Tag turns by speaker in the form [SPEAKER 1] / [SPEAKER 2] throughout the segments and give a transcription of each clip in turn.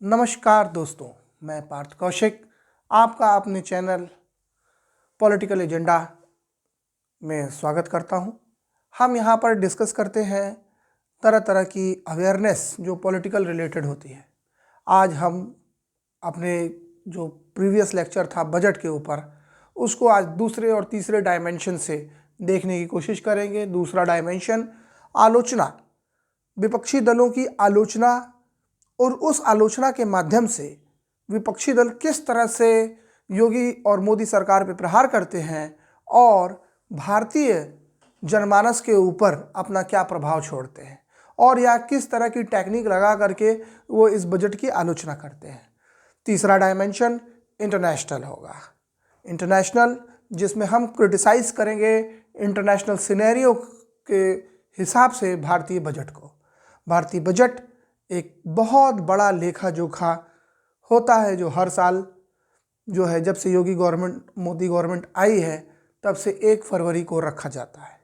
[SPEAKER 1] नमस्कार दोस्तों, मैं पार्थ कौशिक आपका अपने चैनल पॉलिटिकल एजेंडा में स्वागत करता हूं। हम यहां पर डिस्कस करते हैं तरह तरह की अवेयरनेस जो पॉलिटिकल रिलेटेड होती है। आज हम अपने जो प्रीवियस लेक्चर था बजट के ऊपर, उसको आज दूसरे और तीसरे डायमेंशन से देखने की कोशिश करेंगे। दूसरा डायमेंशन आलोचना, विपक्षी दलों की आलोचना, और उस आलोचना के माध्यम से विपक्षी दल किस तरह से योगी और मोदी सरकार पर प्रहार करते हैं और भारतीय जनमानस के ऊपर अपना क्या प्रभाव छोड़ते हैं, और या किस तरह की टेक्निक लगा करके वो इस बजट की आलोचना करते हैं। तीसरा डायमेंशन इंटरनेशनल होगा। इंटरनेशनल, जिसमें हम क्रिटिसाइज करेंगे इंटरनेशनल सिनेरियो के हिसाब से भारतीय बजट को। भारतीय बजट एक बहुत बड़ा लेखा जोखा होता है जो हर साल जो है, जब से योगी गवर्नमेंट मोदी गवर्नमेंट आई है तब से 1 फरवरी को रखा जाता है।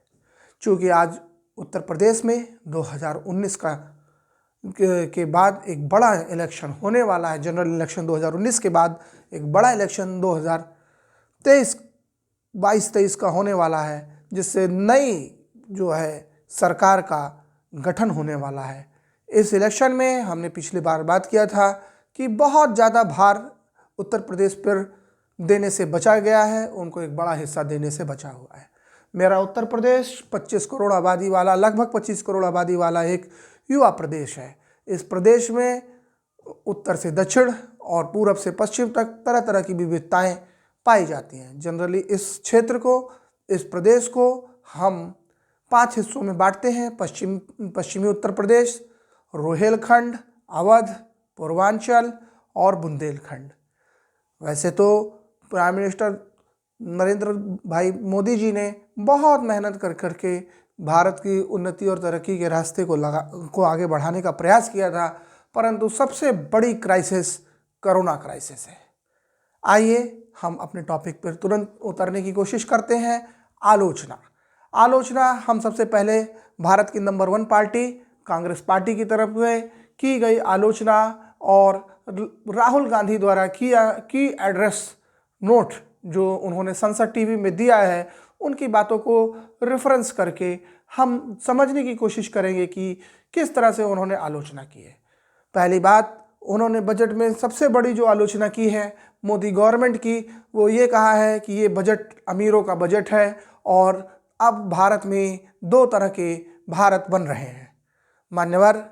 [SPEAKER 1] चूँकि आज उत्तर प्रदेश में 2019 के बाद एक बड़ा इलेक्शन होने वाला है। जनरल इलेक्शन 2019 के बाद एक बड़ा इलेक्शन 2022-23 का होने वाला है, जिससे नई जो है सरकार का गठन होने वाला है। इस इलेक्शन में हमने पिछली बार बात किया था कि बहुत ज़्यादा भार उत्तर प्रदेश पर देने से बचा गया है, उनको एक बड़ा हिस्सा देने से बचा हुआ है। मेरा उत्तर प्रदेश 25 करोड़ आबादी वाला, लगभग 25 करोड़ आबादी वाला एक युवा प्रदेश है। इस प्रदेश में उत्तर से दक्षिण और पूरब से पश्चिम तक तरह तरह की विविधताएं पाई जाती हैं। जनरली इस क्षेत्र को, इस प्रदेश को हम 5 हिस्सों में बांटते हैं। पश्चिमी उत्तर प्रदेश, रोहेलखंड, अवध, पूर्वांचल और बुंदेलखंड। वैसे तो प्राइम मिनिस्टर नरेंद्र भाई मोदी जी ने बहुत मेहनत कर करके भारत की उन्नति और तरक्की के रास्ते को आगे बढ़ाने का प्रयास किया था, परंतु सबसे बड़ी क्राइसिस कोरोना क्राइसिस है। आइए हम अपने टॉपिक पर तुरंत उतरने की कोशिश करते हैं। आलोचना हम सबसे पहले भारत की नंबर 1 पार्टी कांग्रेस पार्टी की तरफ से की गई आलोचना और राहुल गांधी द्वारा की एड्रेस नोट जो उन्होंने संसद टीवी में दिया है, उनकी बातों को रेफरेंस करके हम समझने की कोशिश करेंगे कि किस तरह से उन्होंने आलोचना की है। पहली बात, उन्होंने बजट में सबसे बड़ी जो आलोचना की है मोदी गवर्नमेंट की, वो ये कहा है कि ये बजट अमीरों का बजट है और अब भारत में 2 तरह के भारत बन रहे हैं। मान्यवर,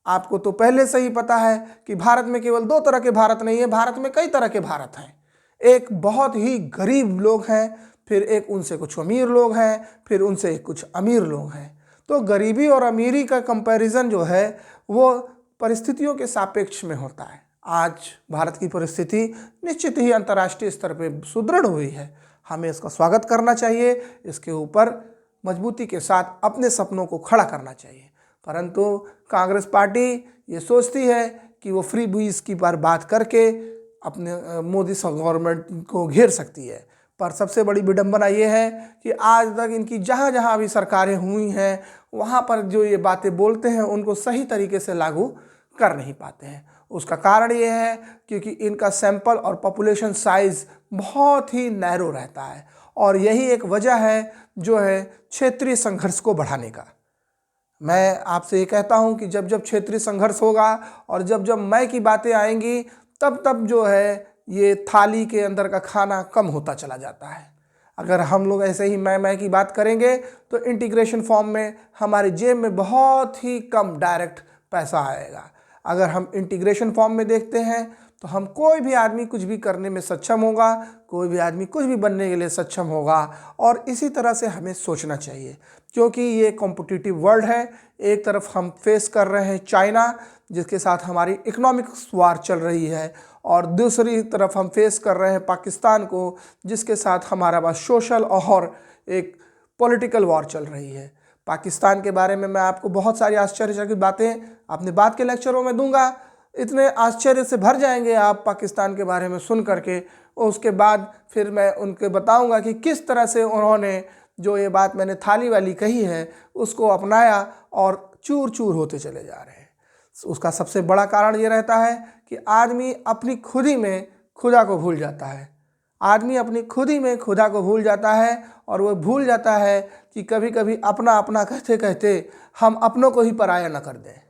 [SPEAKER 1] आपको तो पहले से ही पता है कि भारत में केवल 2 तरह के भारत नहीं है, भारत में कई तरह के भारत हैं। एक बहुत ही गरीब लोग हैं, फिर एक उनसे कुछ अमीर लोग हैं, फिर उनसे कुछ अमीर लोग हैं। तो गरीबी और अमीरी का कंपैरिजन जो है वो परिस्थितियों के सापेक्ष में होता है। आज भारत की परिस्थिति निश्चित ही अंतर्राष्ट्रीय स्तर पर सुदृढ़ हुई है, हमें इसका स्वागत करना चाहिए, इसके ऊपर मजबूती के साथ अपने सपनों को खड़ा करना चाहिए। परंतु कांग्रेस पार्टी ये सोचती है कि वो फ्री बीज की बात करके अपने मोदी गवर्नमेंट को घेर सकती है। पर सबसे बड़ी विडंबना ये है कि आज तक इनकी जहाँ जहाँ भी सरकारें हुई हैं, वहाँ पर जो ये बातें बोलते हैं उनको सही तरीके से लागू कर नहीं पाते हैं। उसका कारण ये है क्योंकि इनका सैंपल और पॉपुलेशन साइज़ बहुत ही नैरो रहता है, और यही एक वजह है जो है क्षेत्रीय संघर्ष को बढ़ाने का। मैं आपसे ये कहता हूँ कि जब जब क्षेत्रीय संघर्ष होगा और जब जब मैं की बातें आएंगी, तब तब जो है ये थाली के अंदर का खाना कम होता चला जाता है। अगर हम लोग ऐसे ही मैं की बात करेंगे तो इंटीग्रेशन फॉर्म में हमारे जेब में बहुत ही कम डायरेक्ट पैसा आएगा। अगर हम इंटीग्रेशन फॉर्म में देखते हैं तो हम कोई भी आदमी कुछ भी करने में सक्षम होगा, कोई भी आदमी कुछ भी बनने के लिए सक्षम होगा, और इसी तरह से हमें सोचना चाहिए क्योंकि ये कॉम्पिटिटिव वर्ल्ड है। एक तरफ हम फेस कर रहे हैं चाइना, जिसके साथ हमारी इकोनॉमिक वार चल रही है, और दूसरी तरफ हम फेस कर रहे हैं पाकिस्तान को, जिसके साथ हमारा पास सोशल और एक पॉलिटिकल वॉर चल रही है। पाकिस्तान के बारे में मैं आपको बहुत सारी आश्चर्य की बातें अपने बाद के लेक्चरों में दूंगा। इतने आश्चर्य से भर जाएंगे आप पाकिस्तान के बारे में सुन करके, और उसके बाद फिर मैं उनके बताऊंगा कि किस तरह से उन्होंने जो ये बात मैंने थाली वाली कही है उसको अपनाया और चूर चूर होते चले जा रहे हैं। उसका सबसे बड़ा कारण ये रहता है कि आदमी अपनी खुदी में खुदा को भूल जाता है। आदमी अपनी खुदी में खुदा को भूल जाता है और वह भूल जाता है कि कभी कभी अपना अपना कहते कहते हम अपनों को ही पराया न कर दें।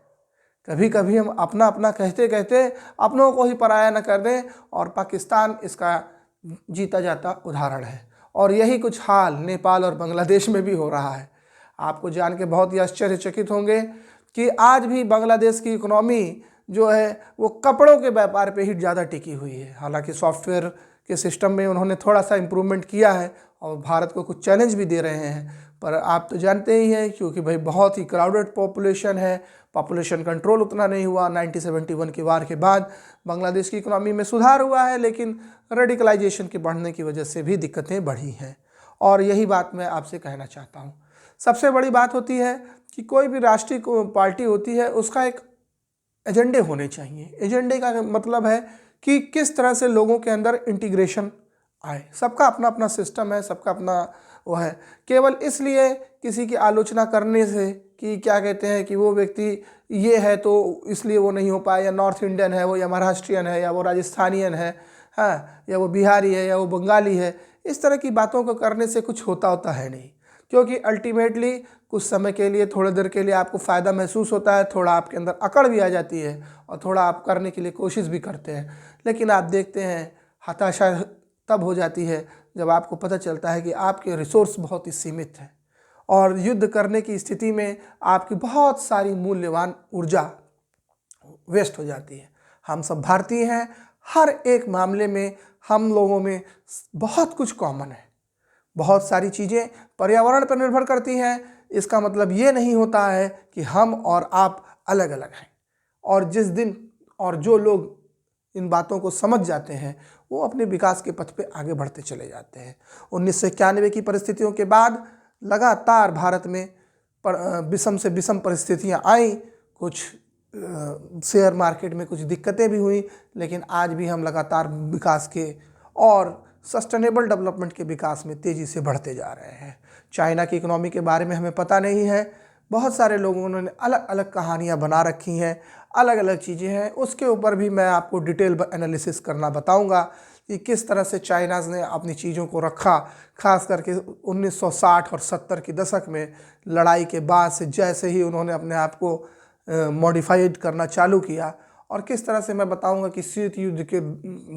[SPEAKER 1] कभी कभी हम अपना अपना कहते कहते अपनों को ही पराया न कर दें, और पाकिस्तान इसका जीता जाता उदाहरण है। और यही कुछ हाल नेपाल और बांग्लादेश में भी हो रहा है। आपको जान के बहुत ही आश्चर्यचकित होंगे कि आज भी बांग्लादेश की इकोनॉमी जो है वो कपड़ों के व्यापार पे ही ज़्यादा टिकी हुई है। हालांकि सॉफ्टवेयर के सिस्टम में उन्होंने थोड़ा सा इम्प्रूवमेंट किया है और भारत को कुछ चैलेंज भी दे रहे हैं, पर आप तो जानते ही हैं क्योंकि भाई बहुत ही क्राउडेड पॉपुलेशन है, पॉपुलेशन कंट्रोल उतना नहीं हुआ। 1971 के वार के बाद बांग्लादेश की इकोनॉमी में सुधार हुआ है, लेकिन रेडिकलाइजेशन के बढ़ने की वजह से भी दिक्कतें बढ़ी हैं। और यही बात मैं आपसे कहना चाहता हूँ। सबसे बड़ी बात होती है कि कोई भी राष्ट्रीय पार्टी होती है उसका एक एजेंडे होने चाहिए। एजेंडे का मतलब है कि किस तरह से लोगों के अंदर इंटीग्रेशन आए। सबका अपना अपना सिस्टम है, सबका अपना वो है। केवल इसलिए किसी की आलोचना करने से कि क्या कहते हैं कि वो व्यक्ति ये है तो इसलिए वो नहीं हो पाया, या नॉर्थ इंडियन है वो, या महाराष्ट्रियन है, या वो राजस्थानियन है, हाँ, या वो बिहारी है, या वो बंगाली है, इस तरह की बातों को करने से कुछ होता है नहीं। क्योंकि अल्टीमेटली कुछ समय के लिए, थोड़ी देर के लिए आपको फ़ायदा महसूस होता है, थोड़ा आपके अंदर अकड़ भी आ जाती है और थोड़ा आप करने के लिए कोशिश भी करते हैं, लेकिन आप देखते हैं हताशा तब हो जाती है जब आपको पता चलता है कि आपके रिसोर्स बहुत ही सीमित हैं और युद्ध करने की स्थिति में आपकी बहुत सारी मूल्यवान ऊर्जा वेस्ट हो जाती है। हम सब भारतीय हैं, हर एक मामले में हम लोगों में बहुत कुछ कॉमन है। बहुत सारी चीज़ें पर्यावरण पर निर्भर करती हैं। इसका मतलब ये नहीं होता है कि हम और आप अलग अलग हैं। और जिस दिन और जो लोग इन बातों को समझ जाते हैं वो अपने विकास के पथ पे आगे बढ़ते चले जाते हैं। 1991 की परिस्थितियों के बाद लगातार भारत में विषम से विषम परिस्थितियां आई। कुछ शेयर मार्केट में कुछ दिक्कतें भी हुई, लेकिन आज भी हम लगातार विकास के और सस्टेनेबल डेवलपमेंट के विकास में तेज़ी से बढ़ते जा रहे हैं। चाइना की इकोनॉमी के बारे में हमें पता नहीं है। बहुत सारे लोगों ने अलग अलग कहानियां बना रखी हैं, अलग अलग चीज़ें हैं। उसके ऊपर भी मैं आपको डिटेल एनालिसिस करना बताऊंगा कि किस तरह से चाइनाज़ ने अपनी चीज़ों को रखा। खास करके 1960 और 70 के दशक में लड़ाई के बाद से जैसे ही उन्होंने अपने आप को मॉडिफाइड करना चालू किया, और किस तरह से मैं बताऊंगा कि शीत युद्ध के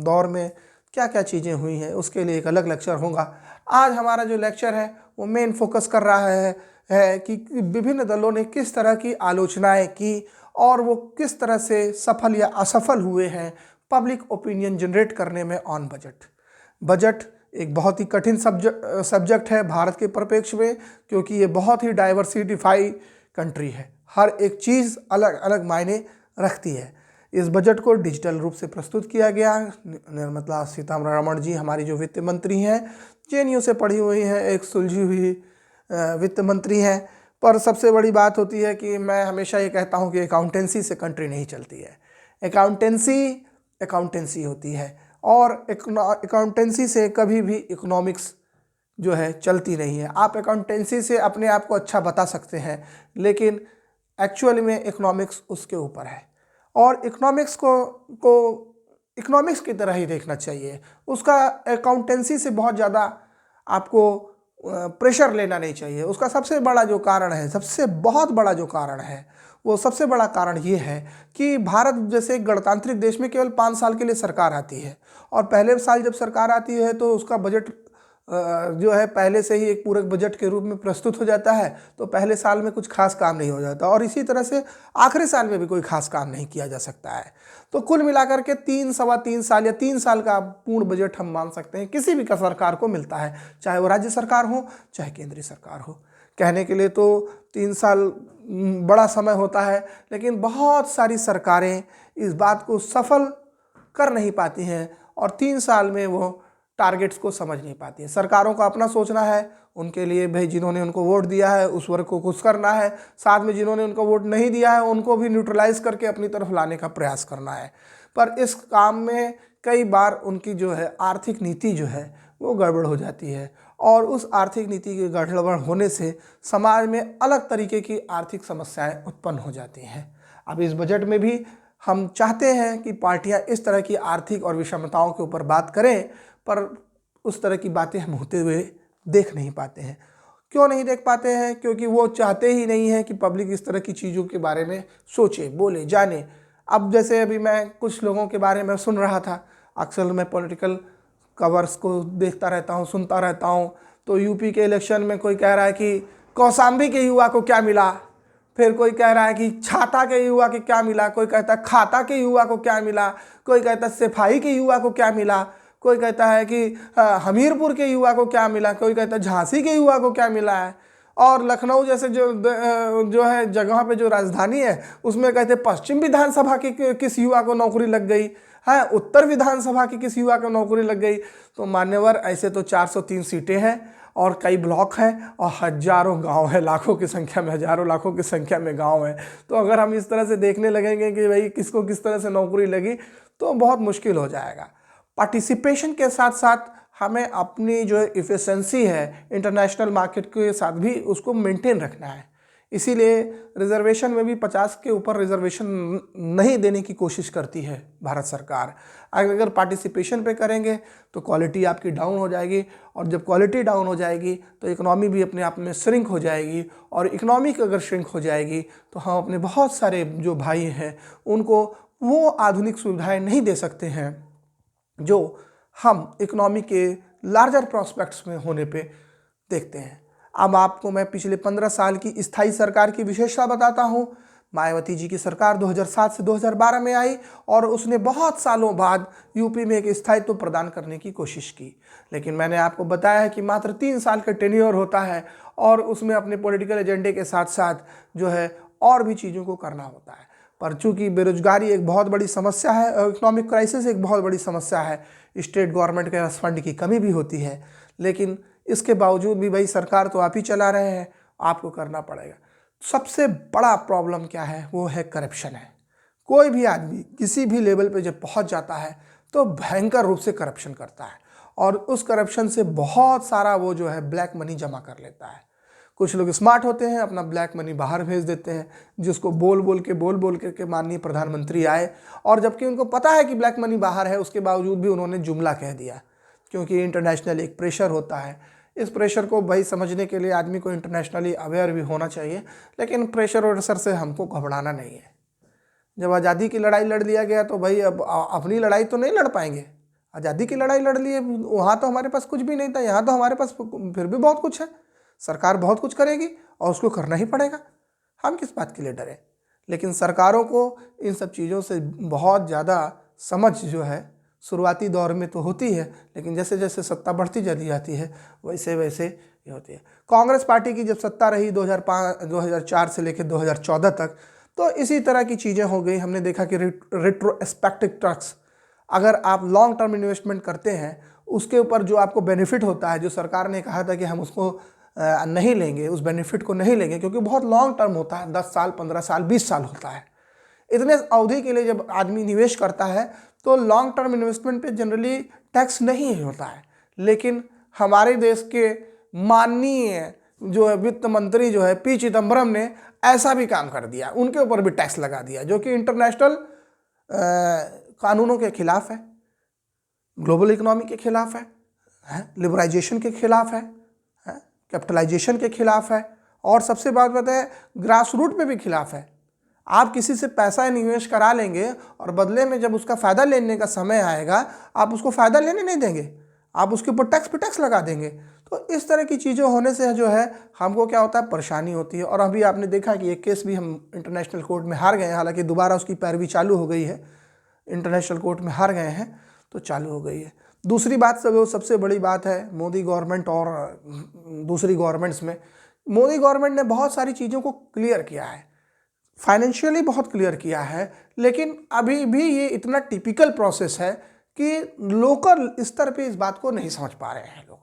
[SPEAKER 1] दौर में क्या क्या चीज़ें हुई हैं, उसके लिए एक अलग लेक्चर होगा। आज हमारा जो लेक्चर है वो मेन फोकस कर रहा है कि विभिन्न दलों ने किस तरह की आलोचनाएं की और वो किस तरह से सफल या असफल हुए हैं पब्लिक ओपिनियन जनरेट करने में ऑन बजट। बजट एक बहुत ही कठिन सब्जेक्ट है भारत के परिप्रेक्ष्य में, क्योंकि ये बहुत ही डाइवर्सिफाई कंट्री है। हर एक चीज़ अलग अलग मायने रखती है। इस बजट को डिजिटल रूप से प्रस्तुत किया गया। निर्मला सीतारमण जी हमारी जो वित्त मंत्री हैं, जेएनयू से पढ़ी हुई हैं, एक सुलझी हुई वित्त मंत्री हैं। पर सबसे बड़ी बात होती है कि मैं हमेशा ये कहता हूँ कि अकाउंटेंसी से कंट्री नहीं चलती है। अकाउंटेंसी होती है, और अकाउंटेंसी से कभी भी इकोनॉमिक्स जो है चलती नहीं है। आप अकाउंटेंसी से अपने आप को अच्छा बता सकते हैं, लेकिन एक्चुअली में इकोनॉमिक्स उसके ऊपर है, और इकोनॉमिक्स को इकोनॉमिक्स की तरह ही देखना चाहिए। उसका अकाउंटेंसी से बहुत ज़्यादा आपको प्रेशर लेना नहीं चाहिए। उसका सबसे बड़ा जो कारण है, सबसे बहुत बड़ा जो कारण है, वो सबसे बड़ा कारण ये है कि भारत जैसे एक गणतांत्रिक देश में केवल 5 साल के लिए सरकार आती है, और पहले साल जब सरकार आती है तो उसका बजट जो है पहले से ही एक पूरक बजट के रूप में प्रस्तुत हो जाता है। तो पहले साल में कुछ खास काम नहीं हो जाता, और इसी तरह से आखिरी साल में भी कोई खास काम नहीं किया जा सकता है। तो कुल मिलाकर के 3-3.25 साल या 3 साल का पूर्ण बजट हम मान सकते हैं किसी भी का सरकार को मिलता है, चाहे वो राज्य सरकार हो चाहे केंद्रीय सरकार हो। कहने के लिए तो 3 साल बड़ा समय होता है, लेकिन बहुत सारी सरकारें इस बात को सफल कर नहीं पाती हैं और 3 साल में वो टारगेट्स को समझ नहीं पाती है। सरकारों को अपना सोचना है, उनके लिए भाई जिन्होंने उनको वोट दिया है उस वर्ग को खुश करना है, साथ में जिन्होंने उनको वोट नहीं दिया है उनको भी न्यूट्रलाइज करके अपनी तरफ लाने का प्रयास करना है। पर इस काम में कई बार उनकी जो है आर्थिक नीति जो है वो गड़बड़ हो जाती है, और उस आर्थिक नीति के गड़बड़ होने से समाज में अलग तरीके की आर्थिक समस्याएं उत्पन्न हो जाती हैं। अब इस बजट में भी हम चाहते हैं कि पार्टियां इस तरह की आर्थिक और विषमताओं के ऊपर बात करें, पर उस तरह की बातें हम होते हुए देख नहीं पाते हैं। क्यों नहीं देख पाते हैं? क्योंकि वो चाहते ही नहीं है कि पब्लिक इस तरह की चीज़ों के बारे में सोचे, बोले, जाने। अब जैसे अभी मैं कुछ लोगों के बारे में सुन रहा था, अक्सर मैं पॉलिटिकल कवर्स को देखता रहता हूँ, सुनता रहता हूँ, तो यूपी के इलेक्शन में कोई कह रहा है कि कौशाम्बी के युवा को क्या मिला, फिर कोई कह रहा है कि छाता के युवा को क्या मिला, कोई कहता है खाता के युवा को क्या मिला, कोई कहता है सिपाही के युवा को क्या मिला, कोई कहता है कि हमीरपुर के युवा को क्या मिला, कोई कहता है झांसी के युवा को क्या मिला है, और लखनऊ जैसे जो है जगह पे जो राजधानी है उसमें कहते हैं पश्चिम विधानसभा की किस युवा को नौकरी लग गई है, उत्तर विधानसभा की किस युवा को नौकरी लग गई। तो मान्यवर, ऐसे तो 403 सीटें हैं और कई ब्लॉक हैं और हजारों गांव है, लाखों की संख्या में, हजारों लाखों की संख्या में गांव है। तो अगर हम इस तरह से देखने लगेंगे कि भाई किसको किस तरह से नौकरी लगी तो बहुत मुश्किल हो जाएगा। पार्टिसिपेशन के साथ साथ हमें अपनी जो इफ़िशेंसी है इंटरनेशनल मार्केट के साथ भी उसको मेंटेन रखना है। इसीलिए रिजर्वेशन में भी 50 के ऊपर रिजर्वेशन नहीं देने की कोशिश करती है भारत सरकार। अगर पार्टिसिपेशन पे करेंगे तो क्वालिटी आपकी डाउन हो जाएगी, और जब क्वालिटी डाउन हो जाएगी तो इकोनॉमी भी अपने आप में श्रिंक हो जाएगी, और इकोनॉमिक अगर श्रिंक हो जाएगी तो हम अपने बहुत सारे जो भाई हैं उनको वो आधुनिक सुविधाएं नहीं दे सकते हैं जो हम इकोनॉमी के लार्जर प्रॉस्पेक्ट्स में होने पे देखते हैं। अब आपको मैं पिछले 15 साल की स्थायी सरकार की विशेषता बताता हूँ। मायावती जी की सरकार 2007 से 2012 में आई और उसने बहुत सालों बाद यूपी में एक स्थायित्व प्रदान करने की कोशिश की, लेकिन मैंने आपको बताया है कि मात्र 3 साल का टेन्योर होता है और उसमें अपने पॉलिटिकल एजेंडे के साथ साथ जो है और भी चीज़ों को करना होता है। पर चूंकि बेरोजगारी एक बहुत बड़ी समस्या है और इकोनॉमिक क्राइसिस एक बहुत बड़ी समस्या है, स्टेट गवर्नमेंट के पास फंड की कमी भी होती है, लेकिन इसके बावजूद भी भाई सरकार तो आप ही चला रहे हैं, आपको करना पड़ेगा। सबसे बड़ा प्रॉब्लम क्या है? वो है करप्शन है। कोई भी आदमी किसी भी लेवल पे जब पहुंच जाता है तो भयंकर रूप से करप्शन करता है, और उस करप्शन से बहुत सारा वो जो है ब्लैक मनी जमा कर लेता है। कुछ लोग स्मार्ट होते हैं, अपना ब्लैक मनी बाहर भेज देते हैं, जिसको बोल बोल के माननीय प्रधानमंत्री आए, और जबकि उनको पता है कि ब्लैक मनी बाहर है उसके बावजूद भी उन्होंने जुमला कह दिया, क्योंकि इंटरनेशनल एक प्रेशर होता है। इस प्रेशर को भाई समझने के लिए आदमी को इंटरनेशनली अवेयर भी होना चाहिए, लेकिन प्रेशर और असर से हमको घबराना नहीं है। जब आज़ादी की लड़ाई लड़ लिया गया तो भाई अब अपनी लड़ाई तो नहीं लड़ पाएंगे। आज़ादी की लड़ाई लड़ लिए, वहाँ तो हमारे पास कुछ भी नहीं था, यहाँ तो हमारे पास फिर भी बहुत कुछ है। सरकार बहुत कुछ करेगी और उसको करना ही पड़ेगा, हम किस बात के लिए डरें। लेकिन सरकारों को इन सब चीज़ों से बहुत ज़्यादा समझ जो है शुरुआती दौर में तो होती है, लेकिन जैसे जैसे सत्ता बढ़ती चली जाती है वैसे वैसे ये होती है। कांग्रेस पार्टी की जब सत्ता रही 2004 से लेकर 2014 तक, तो इसी तरह की चीज़ें हो गई। हमने देखा कि रेट्रोस्पेक्टिव टैक्स, अगर आप लॉन्ग टर्म इन्वेस्टमेंट करते हैं उसके ऊपर जो आपको बेनिफिट होता है, जो सरकार ने कहा था कि हम उसको नहीं लेंगे, उस बेनिफिट को नहीं लेंगे, क्योंकि बहुत लॉन्ग टर्म होता है, 10 साल 15 साल 20 साल होता है। इतने अवधि के लिए जब आदमी निवेश करता है तो लॉन्ग टर्म इन्वेस्टमेंट पे जनरली टैक्स नहीं होता है। लेकिन हमारे देश के माननीय जो है वित्त मंत्री जो है पी चिदम्बरम ने ऐसा भी काम कर दिया, उनके ऊपर भी टैक्स लगा दिया, जो कि इंटरनेशनल कानूनों के खिलाफ है, ग्लोबल इकोनॉमी के खिलाफ है, लिबराइजेशन के खिलाफ है, कैपिटलाइजेशन के खिलाफ है, और सबसे बात बताए ग्रास रूट पे भी खिलाफ है। आप किसी से पैसा निवेश करा लेंगे और बदले में जब उसका फ़ायदा लेने का समय आएगा आप उसको फ़ायदा लेने नहीं देंगे, आप उसके ऊपर टैक्स पे टैक्स लगा देंगे। तो इस तरह की चीज़ें होने से जो है हमको क्या होता है, परेशानी होती है। और अभी आपने देखा कि एक केस भी हम इंटरनेशनल कोर्ट में हार गए, हालांकि दोबारा उसकी पैरवी चालू हो गई है, इंटरनेशनल कोर्ट में हार गए हैं तो चालू हो गई है। दूसरी बात सबसे बड़ी बात है मोदी गवर्नमेंट और दूसरी गवर्नमेंट्स में, मोदी गवर्नमेंट ने बहुत सारी चीज़ों को क्लियर किया है, फाइनेंशियली बहुत क्लियर किया है, लेकिन अभी भी ये इतना टिपिकल प्रोसेस है कि लोकल स्तर पे इस बात को नहीं समझ पा रहे हैं। लोग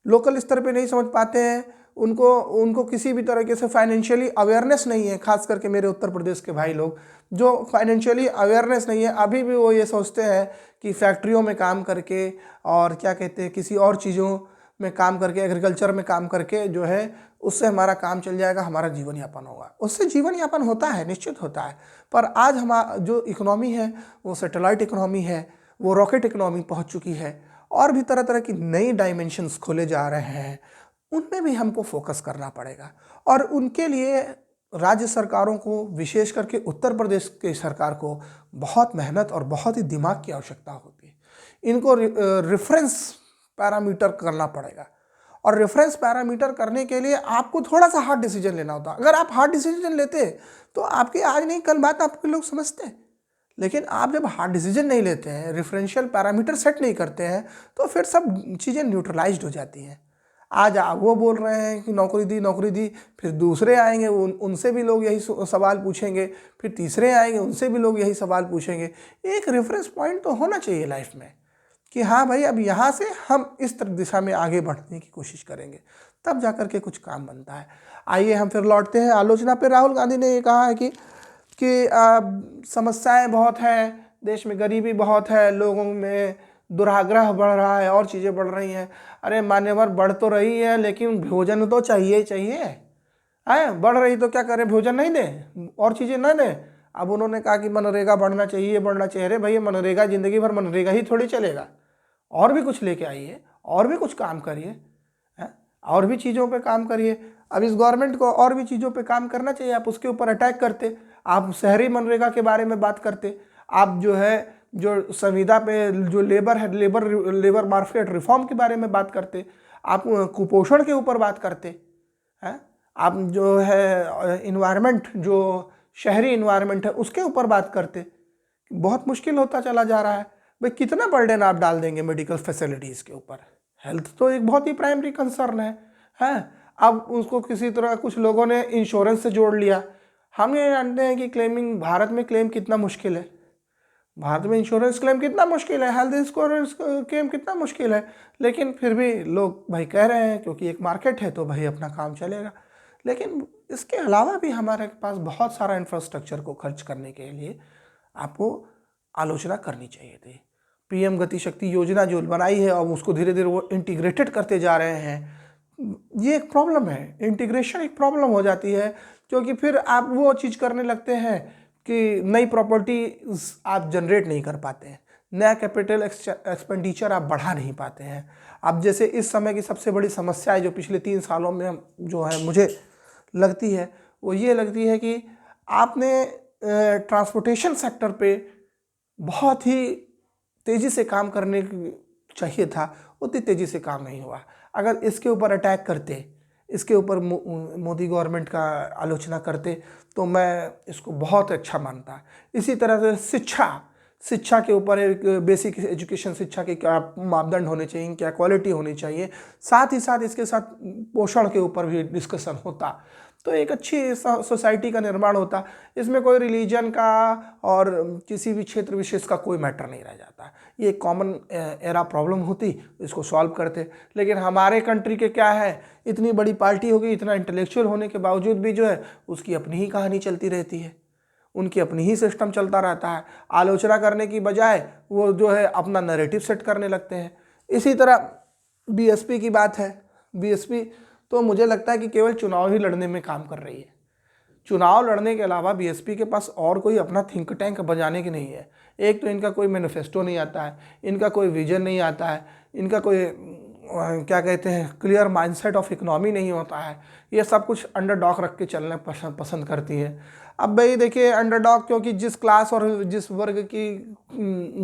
[SPEAKER 1] लोकल स्तर पे नहीं समझ पाते हैं, उनको किसी भी तरीके से फाइनेंशियली अवेयरनेस नहीं है। खास करके मेरे उत्तर प्रदेश के भाई लोग जो फाइनेंशियली अवेयरनेस नहीं है, अभी भी वो ये सोचते हैं कि फैक्ट्रियों में काम करके और क्या कहते हैं किसी और चीज़ों में काम करके, एग्रीकल्चर में काम करके जो है उससे हमारा काम चल जाएगा, हमारा जीवन यापन होगा। उससे जीवन यापन होता है, निश्चित होता है। पर आज हमारा जो इकोनॉमी है वो सैटेलाइट इकोनॉमी है, वो रॉकेट इकोनॉमी पहुंच चुकी है, और भी तरह तरह की नई डायमेंशंस खोले जा रहे हैं, उनमें भी हमको फोकस करना पड़ेगा। और उनके लिए राज्य सरकारों को, विशेष करके उत्तर प्रदेश की सरकार को बहुत मेहनत और बहुत ही दिमाग की आवश्यकता होती है। इनको रेफरेंस पैरामीटर करना पड़ेगा, और रेफरेंस पैरामीटर करने के लिए आपको थोड़ा सा हार्ड डिसीजन लेना होता। अगर आप हार्ड डिसीजन लेते तो आपकी आज नहीं कल बात आपके लोग समझते, लेकिन आप जब हार्ड डिसीजन नहीं लेते हैं, रेफरेंशियल पैरामीटर सेट नहीं करते हैं, तो फिर सब चीज़ें न्यूट्रलाइज्ड हो जाती हैं। आज वो बोल रहे हैं कि नौकरी दी, फिर दूसरे आएंगे उनसे भी लोग यही सवाल पूछेंगे, फिर तीसरे आएंगे उनसे भी लोग यही सवाल पूछेंगे। एक रेफरेंस पॉइंट तो होना चाहिए लाइफ में कि हाँ भाई, अब यहाँ से हम इस तरह दिशा में आगे बढ़ने की कोशिश करेंगे, तब जा कर के कुछ काम बनता है। आइए हम फिर लौटते हैं आलोचना पे। राहुल गांधी ने ये कहा है कि समस्याएं बहुत हैं, देश में गरीबी बहुत है, लोगों में दुराग्रह बढ़ रहा है और चीज़ें बढ़ रही हैं। अरे मान्यवर, बढ़ तो रही है, लेकिन भोजन तो चाहिए ही चाहिए है। बढ़ रही तो क्या करें, भोजन नहीं दें और चीज़ें ना दें। अब उन्होंने कहा कि मनरेगा बढ़ना चाहिए, बढ़ना चाहिए। अरे भैया, मनरेगा ज़िंदगी भर मनरेगा ही थोड़ी चलेगा, और भी कुछ लेके आइए, और भी कुछ काम करिए, और भी चीज़ों पे काम करिए। अब इस गवर्नमेंट को और भी चीज़ों पे काम करना चाहिए। आप उसके ऊपर अटैक करते, आप शहरी मनरेगा के बारे में बात करते, आप जो है जो संविदा पे जो लेबर है, लेबर मार्केट रिफॉर्म के बारे में बात करते, आप कुपोषण के ऊपर बात करते हैं, आप जो है इन्वायरमेंट, जो शहरी इन्वायरमेंट है उसके ऊपर बात करते। बहुत मुश्किल होता चला जा रहा है भाई। कितना बर्डन आप डाल देंगे मेडिकल फैसिलिटीज़ के ऊपर? हेल्थ तो एक बहुत ही प्राइमरी कंसर्न है। अब उसको किसी तरह कुछ लोगों ने इंश्योरेंस से जोड़ लिया। हम ये जानते हैं कि क्लेमिंग, भारत में क्लेम कितना मुश्किल है, भारत में इंश्योरेंस क्लेम कितना मुश्किल है, हेल्थ इंश्योरेंस क्लेम कितना मुश्किल है, लेकिन फिर भी लोग भाई कह रहे हैं क्योंकि एक मार्केट है तो भाई अपना काम चलेगा। लेकिन इसके अलावा भी हमारे पास बहुत सारा इंफ्रास्ट्रक्चर को खर्च करने के लिए आपको आलोचना करनी चाहिए थी। पीएम गति शक्ति योजना जो बनाई है, अब उसको धीरे धीरे वो इंटीग्रेटेड करते जा रहे हैं। ये एक प्रॉब्लम है, इंटीग्रेशन एक प्रॉब्लम हो जाती है, क्योंकि फिर आप वो चीज़ करने लगते हैं कि नई प्रॉपर्टी आप जनरेट नहीं कर पाते हैं, नया कैपिटल एक्सपेंडिचर आप बढ़ा नहीं पाते हैं। अब जैसे इस समय की सबसे बड़ी समस्या है जो पिछले 3 सालों में जो है मुझे लगती है, वो ये लगती है कि आपने ट्रांसपोर्टेशन सेक्टर पे बहुत ही तेज़ी से काम करने चाहिए था, उतनी तेज़ी से काम नहीं हुआ। अगर इसके ऊपर अटैक करते, इसके ऊपर मोदी गवर्नमेंट का आलोचना करते, तो मैं इसको बहुत अच्छा मानता। इसी तरह से शिक्षा के ऊपर एक बेसिक एजुकेशन, शिक्षा के क्या मापदंड होने चाहिए, क्या क्वालिटी होनी चाहिए, साथ ही साथ इसके साथ पोषण के ऊपर भी डिस्कशन होता, तो एक अच्छी सोसाइटी का निर्माण होता। इसमें कोई रिलीजन का और किसी भी क्षेत्र विशेष का कोई मैटर नहीं रह जाता। ये कॉमन एरा प्रॉब्लम होती, इसको सॉल्व करते। लेकिन हमारे कंट्री के क्या है, इतनी बड़ी पार्टी होगी, इतना इंटेलेक्चुअल होने के बावजूद भी जो है उसकी अपनी ही कहानी चलती रहती है, उनकी अपनी ही सिस्टम चलता रहता है। आलोचना करने की बजाय वो जो है अपना नैरेटिव सेट करने लगते हैं। इसी तरह बीएसपी की बात है। बीएसपी तो मुझे लगता है कि केवल चुनाव ही लड़ने में काम कर रही है। चुनाव लड़ने के अलावा बीएसपी के पास और कोई अपना थिंक टैंक बजाने की नहीं है। एक तो इनका कोई मैनिफेस्टो नहीं आता है, इनका कोई विजन नहीं आता है, इनका कोई क्या कहते हैं क्लियर माइंडसेट ऑफ इकोनॉमी नहीं होता है। ये सब कुछ अंडरडॉग रख के चलना पसंद करती है। अब भाई देखिए, अंडरडॉग क्योंकि जिस क्लास और जिस वर्ग की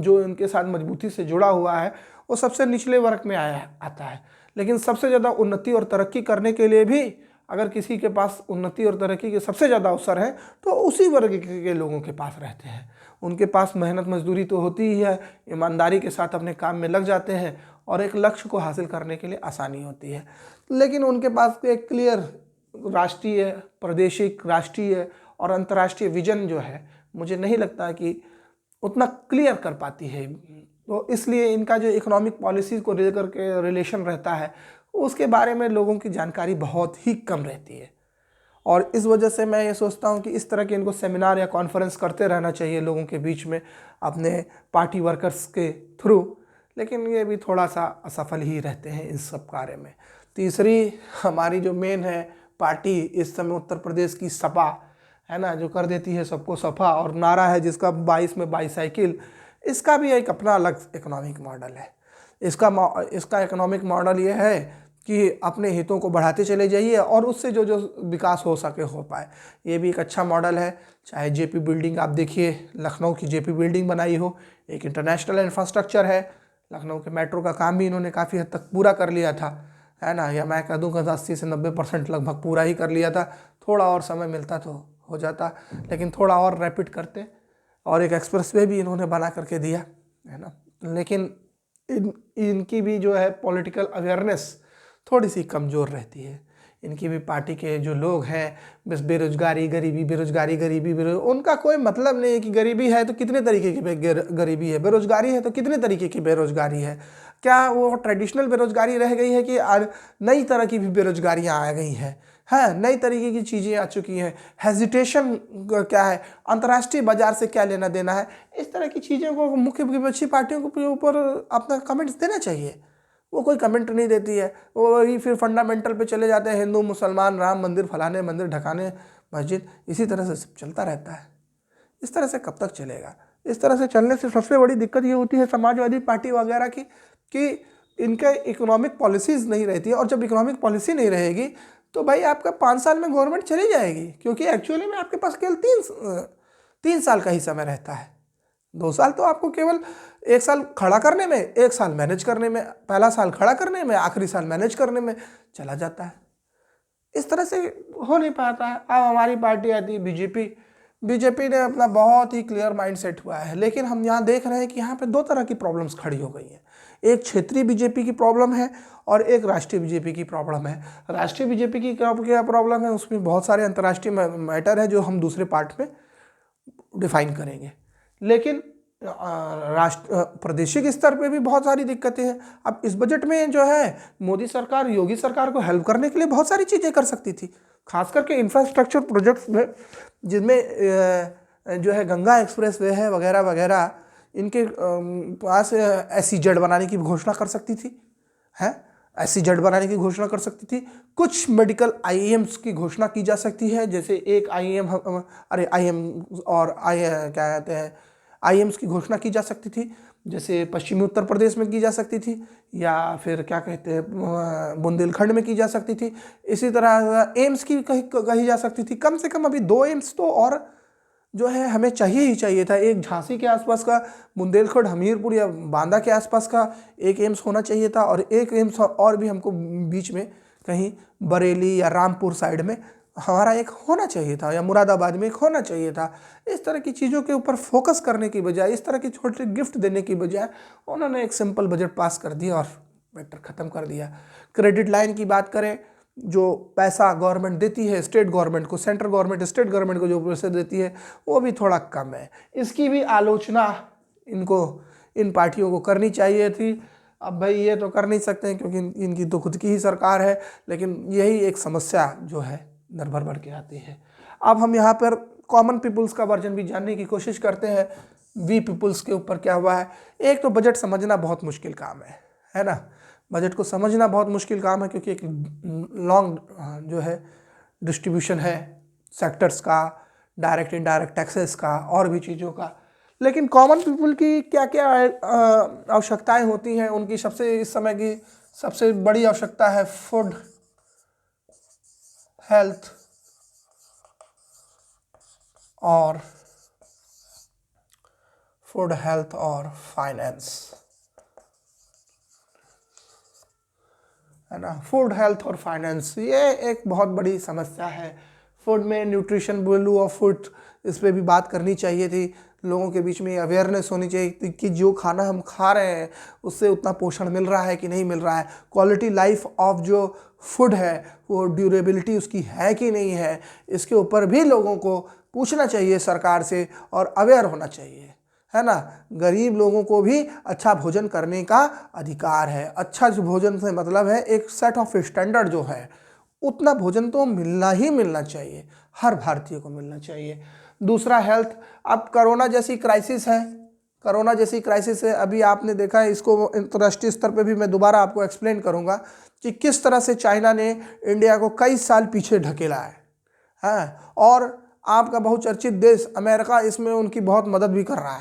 [SPEAKER 1] जो इनके साथ मजबूती से जुड़ा हुआ है वो सबसे निचले वर्ग में आता है। लेकिन सबसे ज़्यादा उन्नति और तरक्की करने के लिए भी अगर किसी के पास उन्नति और तरक्की के सबसे ज़्यादा अवसर हैं तो उसी वर्ग के लोगों के पास रहते हैं। उनके पास मेहनत मजदूरी तो होती ही है, ईमानदारी के साथ अपने काम में लग जाते हैं और एक लक्ष्य को हासिल करने के लिए आसानी होती है। लेकिन उनके पास एक क्लियर राष्ट्रीय, प्रादेशिक, राष्ट्रीय और अंतर्राष्ट्रीय विजन जो है, मुझे नहीं लगता कि उतना क्लियर कर पाती है। तो इसलिए इनका जो इकोनॉमिक पॉलिसीज़ को लेकर के रिलेशन रहता है उसके बारे में लोगों की जानकारी बहुत ही कम रहती है। और इस वजह से मैं ये सोचता हूँ कि इस तरह के इनको सेमिनार या कॉन्फ्रेंस करते रहना चाहिए लोगों के बीच में, अपने पार्टी वर्कर्स के थ्रू, लेकिन ये भी थोड़ा सा असफल ही रहते हैं इस सब कार्य में। तीसरी हमारी जो मेन है पार्टी इस समय उत्तर प्रदेश की सपा है ना, जो कर देती है सबको सफा, और नारा है जिसका 22 में बाईसाइकिल। इसका भी एक अपना अलग इकोनॉमिक मॉडल है। इसका इकोनॉमिक मॉडल ये है कि अपने हितों को बढ़ाते चले जाइए और उससे जो जो विकास हो सके हो पाए। ये भी एक अच्छा मॉडल है। चाहे जेपी बिल्डिंग आप देखिए, लखनऊ की जेपी बिल्डिंग बनाई हो, एक इंटरनेशनल इंफ्रास्ट्रक्चर है। लखनऊ के मेट्रो का काम भी इन्होंने काफ़ी हद तक पूरा कर लिया था, है ना, या मैं कह दूँ कि 80 से 90% लगभग पूरा ही कर लिया था। थोड़ा और समय मिलता तो हो जाता, लेकिन थोड़ा और रैपिड करते। और एक एक्सप्रेसवे भी इन्होंने बना करके दिया, है ना। लेकिन इनकी भी जो है पॉलिटिकल अवेयरनेस थोड़ी सी कमज़ोर रहती है। इनकी भी पार्टी के जो लोग हैं बस बेरोजगारी गरीबी, बेरोजगारी गरीबी, उनका कोई मतलब नहीं है कि गरीबी है तो कितने तरीके की गरीबी है, बेरोजगारी है तो कितने तरीके की बेरोजगारी है। क्या वो ट्रेडिशनल बेरोजगारी रह गई है कि नई तरह की भी बेरोजगारियाँ आ गई हैं? हाँ, नई तरीके की चीज़ें आ चुकी हैं। हेजिटेशन क्या है, अंतर्राष्ट्रीय बाजार से क्या लेना देना है, इस तरह की चीज़ों को मुख्य विपक्षी पार्टियों के ऊपर अपना कमेंट्स देना चाहिए। वो कोई कमेंट नहीं देती है, वो वही फिर फंडामेंटल पे चले जाते हैं, हिंदू मुसलमान, राम मंदिर, फलाने मंदिर, ढकाने मस्जिद, इसी तरह से सब चलता रहता है। इस तरह से कब तक चलेगा? इस तरह से चलने से सबसे बड़ी दिक्कत ये होती है समाजवादी पार्टी वगैरह की कि इनका इकोनॉमिक पॉलिसीज़ नहीं रहती है। और जब इकोनॉमिक पॉलिसी नहीं रहेगी तो भाई आपका 5 साल में गवर्नमेंट चली जाएगी, क्योंकि एक्चुअली में आपके पास केवल 3 साल का ही समय रहता है। 2 साल तो आपको केवल 1 साल खड़ा करने में, 1 साल मैनेज करने में, पहला साल खड़ा करने में, आखिरी साल मैनेज करने में चला जाता है। इस तरह से हो नहीं पाता है। अब हमारी पार्टी आती है बीजेपी ने अपना बहुत ही क्लियर माइंडसेट हुआ है, लेकिन हम यहाँ देख रहे हैं कि यहाँ पे 2 तरह की प्रॉब्लम्स खड़ी हो गई हैं। एक क्षेत्रीय बीजेपी की प्रॉब्लम है और एक राष्ट्रीय बीजेपी की प्रॉब्लम है। राष्ट्रीय बीजेपी की क्या प्रॉब्लम है, उसमें बहुत सारे अंतर्राष्ट्रीय मैटर है जो हम दूसरे पार्ट में डिफाइन करेंगे। लेकिन प्रादेशिक स्तर पे भी बहुत सारी दिक्कतें हैं। अब इस बजट में जो है मोदी सरकार योगी सरकार को हेल्प करने के लिए बहुत सारी चीज़ें कर सकती थी, खास करके इंफ्रास्ट्रक्चर प्रोजेक्ट्स में, जिनमें जो है गंगा एक्सप्रेस वे है वगैरह वगैरह, इनके पास SEZ बनाने की घोषणा कर सकती थी, है SEZ बनाने की घोषणा कर सकती थी। कुछ मेडिकल IIMs की घोषणा की जा सकती है, जैसे एक IIM और क्या कहते हैं IIMs की घोषणा की जा सकती थी, जैसे पश्चिमी उत्तर प्रदेश में की जा सकती थी, या फिर क्या कहते हैं बुंदेलखंड में की जा सकती थी। इसी तरह एम्स की कही जा सकती थी। कम से कम अभी 2 एम्स तो और जो है हमें चाहिए ही चाहिए था। एक झांसी के आसपास का, बुंदेलखंड, हमीरपुर या बांदा के आसपास का एक एम्स होना चाहिए था, और एक एम्स और भी हमको बीच में कहीं बरेली या रामपुर साइड में हमारा एक होना चाहिए था, या मुरादाबाद में एक होना चाहिए था। इस तरह की चीज़ों के ऊपर फोकस करने की बजाय, इस तरह की छोटे गिफ्ट देने की बजाय उन्होंने एक सिंपल बजट पास कर दिया और मैटर ख़त्म कर दिया। क्रेडिट लाइन की बात करें, जो पैसा गवर्नमेंट देती है स्टेट गवर्नमेंट को, सेंट्रल गवर्नमेंट स्टेट गवर्नमेंट को जो पैसे देती है वो भी थोड़ा कम है। इसकी भी आलोचना इन पार्टियों को करनी चाहिए थी। अब भाई ये तो कर नहीं सकते हैं क्योंकि इनकी तो खुद की ही सरकार है, लेकिन यही एक समस्या जो है निर्भर बढ़ के आती है। अब हम यहाँ पर कॉमन पीपल्स का वर्जन भी जानने की कोशिश करते हैं, वी पीपल्स के ऊपर क्या हुआ है। एक तो बजट समझना बहुत मुश्किल काम है ना। बजट को समझना बहुत मुश्किल काम है क्योंकि एक लॉन्ग जो है डिस्ट्रीब्यूशन है सेक्टर्स का, डायरेक्ट इनडायरेक्ट टैक्सेस का और भी चीज़ों का। लेकिन कॉमन पीपल की क्या क्या आवश्यकताएं होती हैं, उनकी इस समय की सबसे बड़ी आवश्यकता है फूड, हेल्थ और फाइनेंस, है ना। फूड, हेल्थ और फाइनेंस ये एक बहुत बड़ी समस्या है। फूड में न्यूट्रिशन वैल्यू ऑफ फूड, इस पर भी बात करनी चाहिए थी। लोगों के बीच में अवेयरनेस होनी चाहिए कि जो खाना हम खा रहे हैं उससे उतना पोषण मिल रहा है कि नहीं मिल रहा है। क्वालिटी लाइफ ऑफ जो फूड है वो ड्यूरेबिलिटी उसकी है कि नहीं है, इसके ऊपर भी लोगों को पूछना चाहिए सरकार से और अवेयर होना चाहिए, है ना। गरीब लोगों को भी अच्छा भोजन करने का अधिकार है। अच्छा भोजन से मतलब है एक सेट ऑफ स्टैंडर्ड जो है, उतना भोजन तो मिलना ही मिलना चाहिए, हर भारतीय को मिलना चाहिए। दूसरा हेल्थ। अब कोरोना जैसी क्राइसिस है, कोरोना जैसी क्राइसिस है, अभी आपने देखा है, इसको अंतर्राष्ट्रीय स्तर पे भी मैं दोबारा आपको एक्सप्लेन करूंगा कि किस तरह से चाइना ने इंडिया को कई साल पीछे ढकेला है। और आपका बहुचर्चित देश अमेरिका इसमें उनकी बहुत मदद भी कर रहा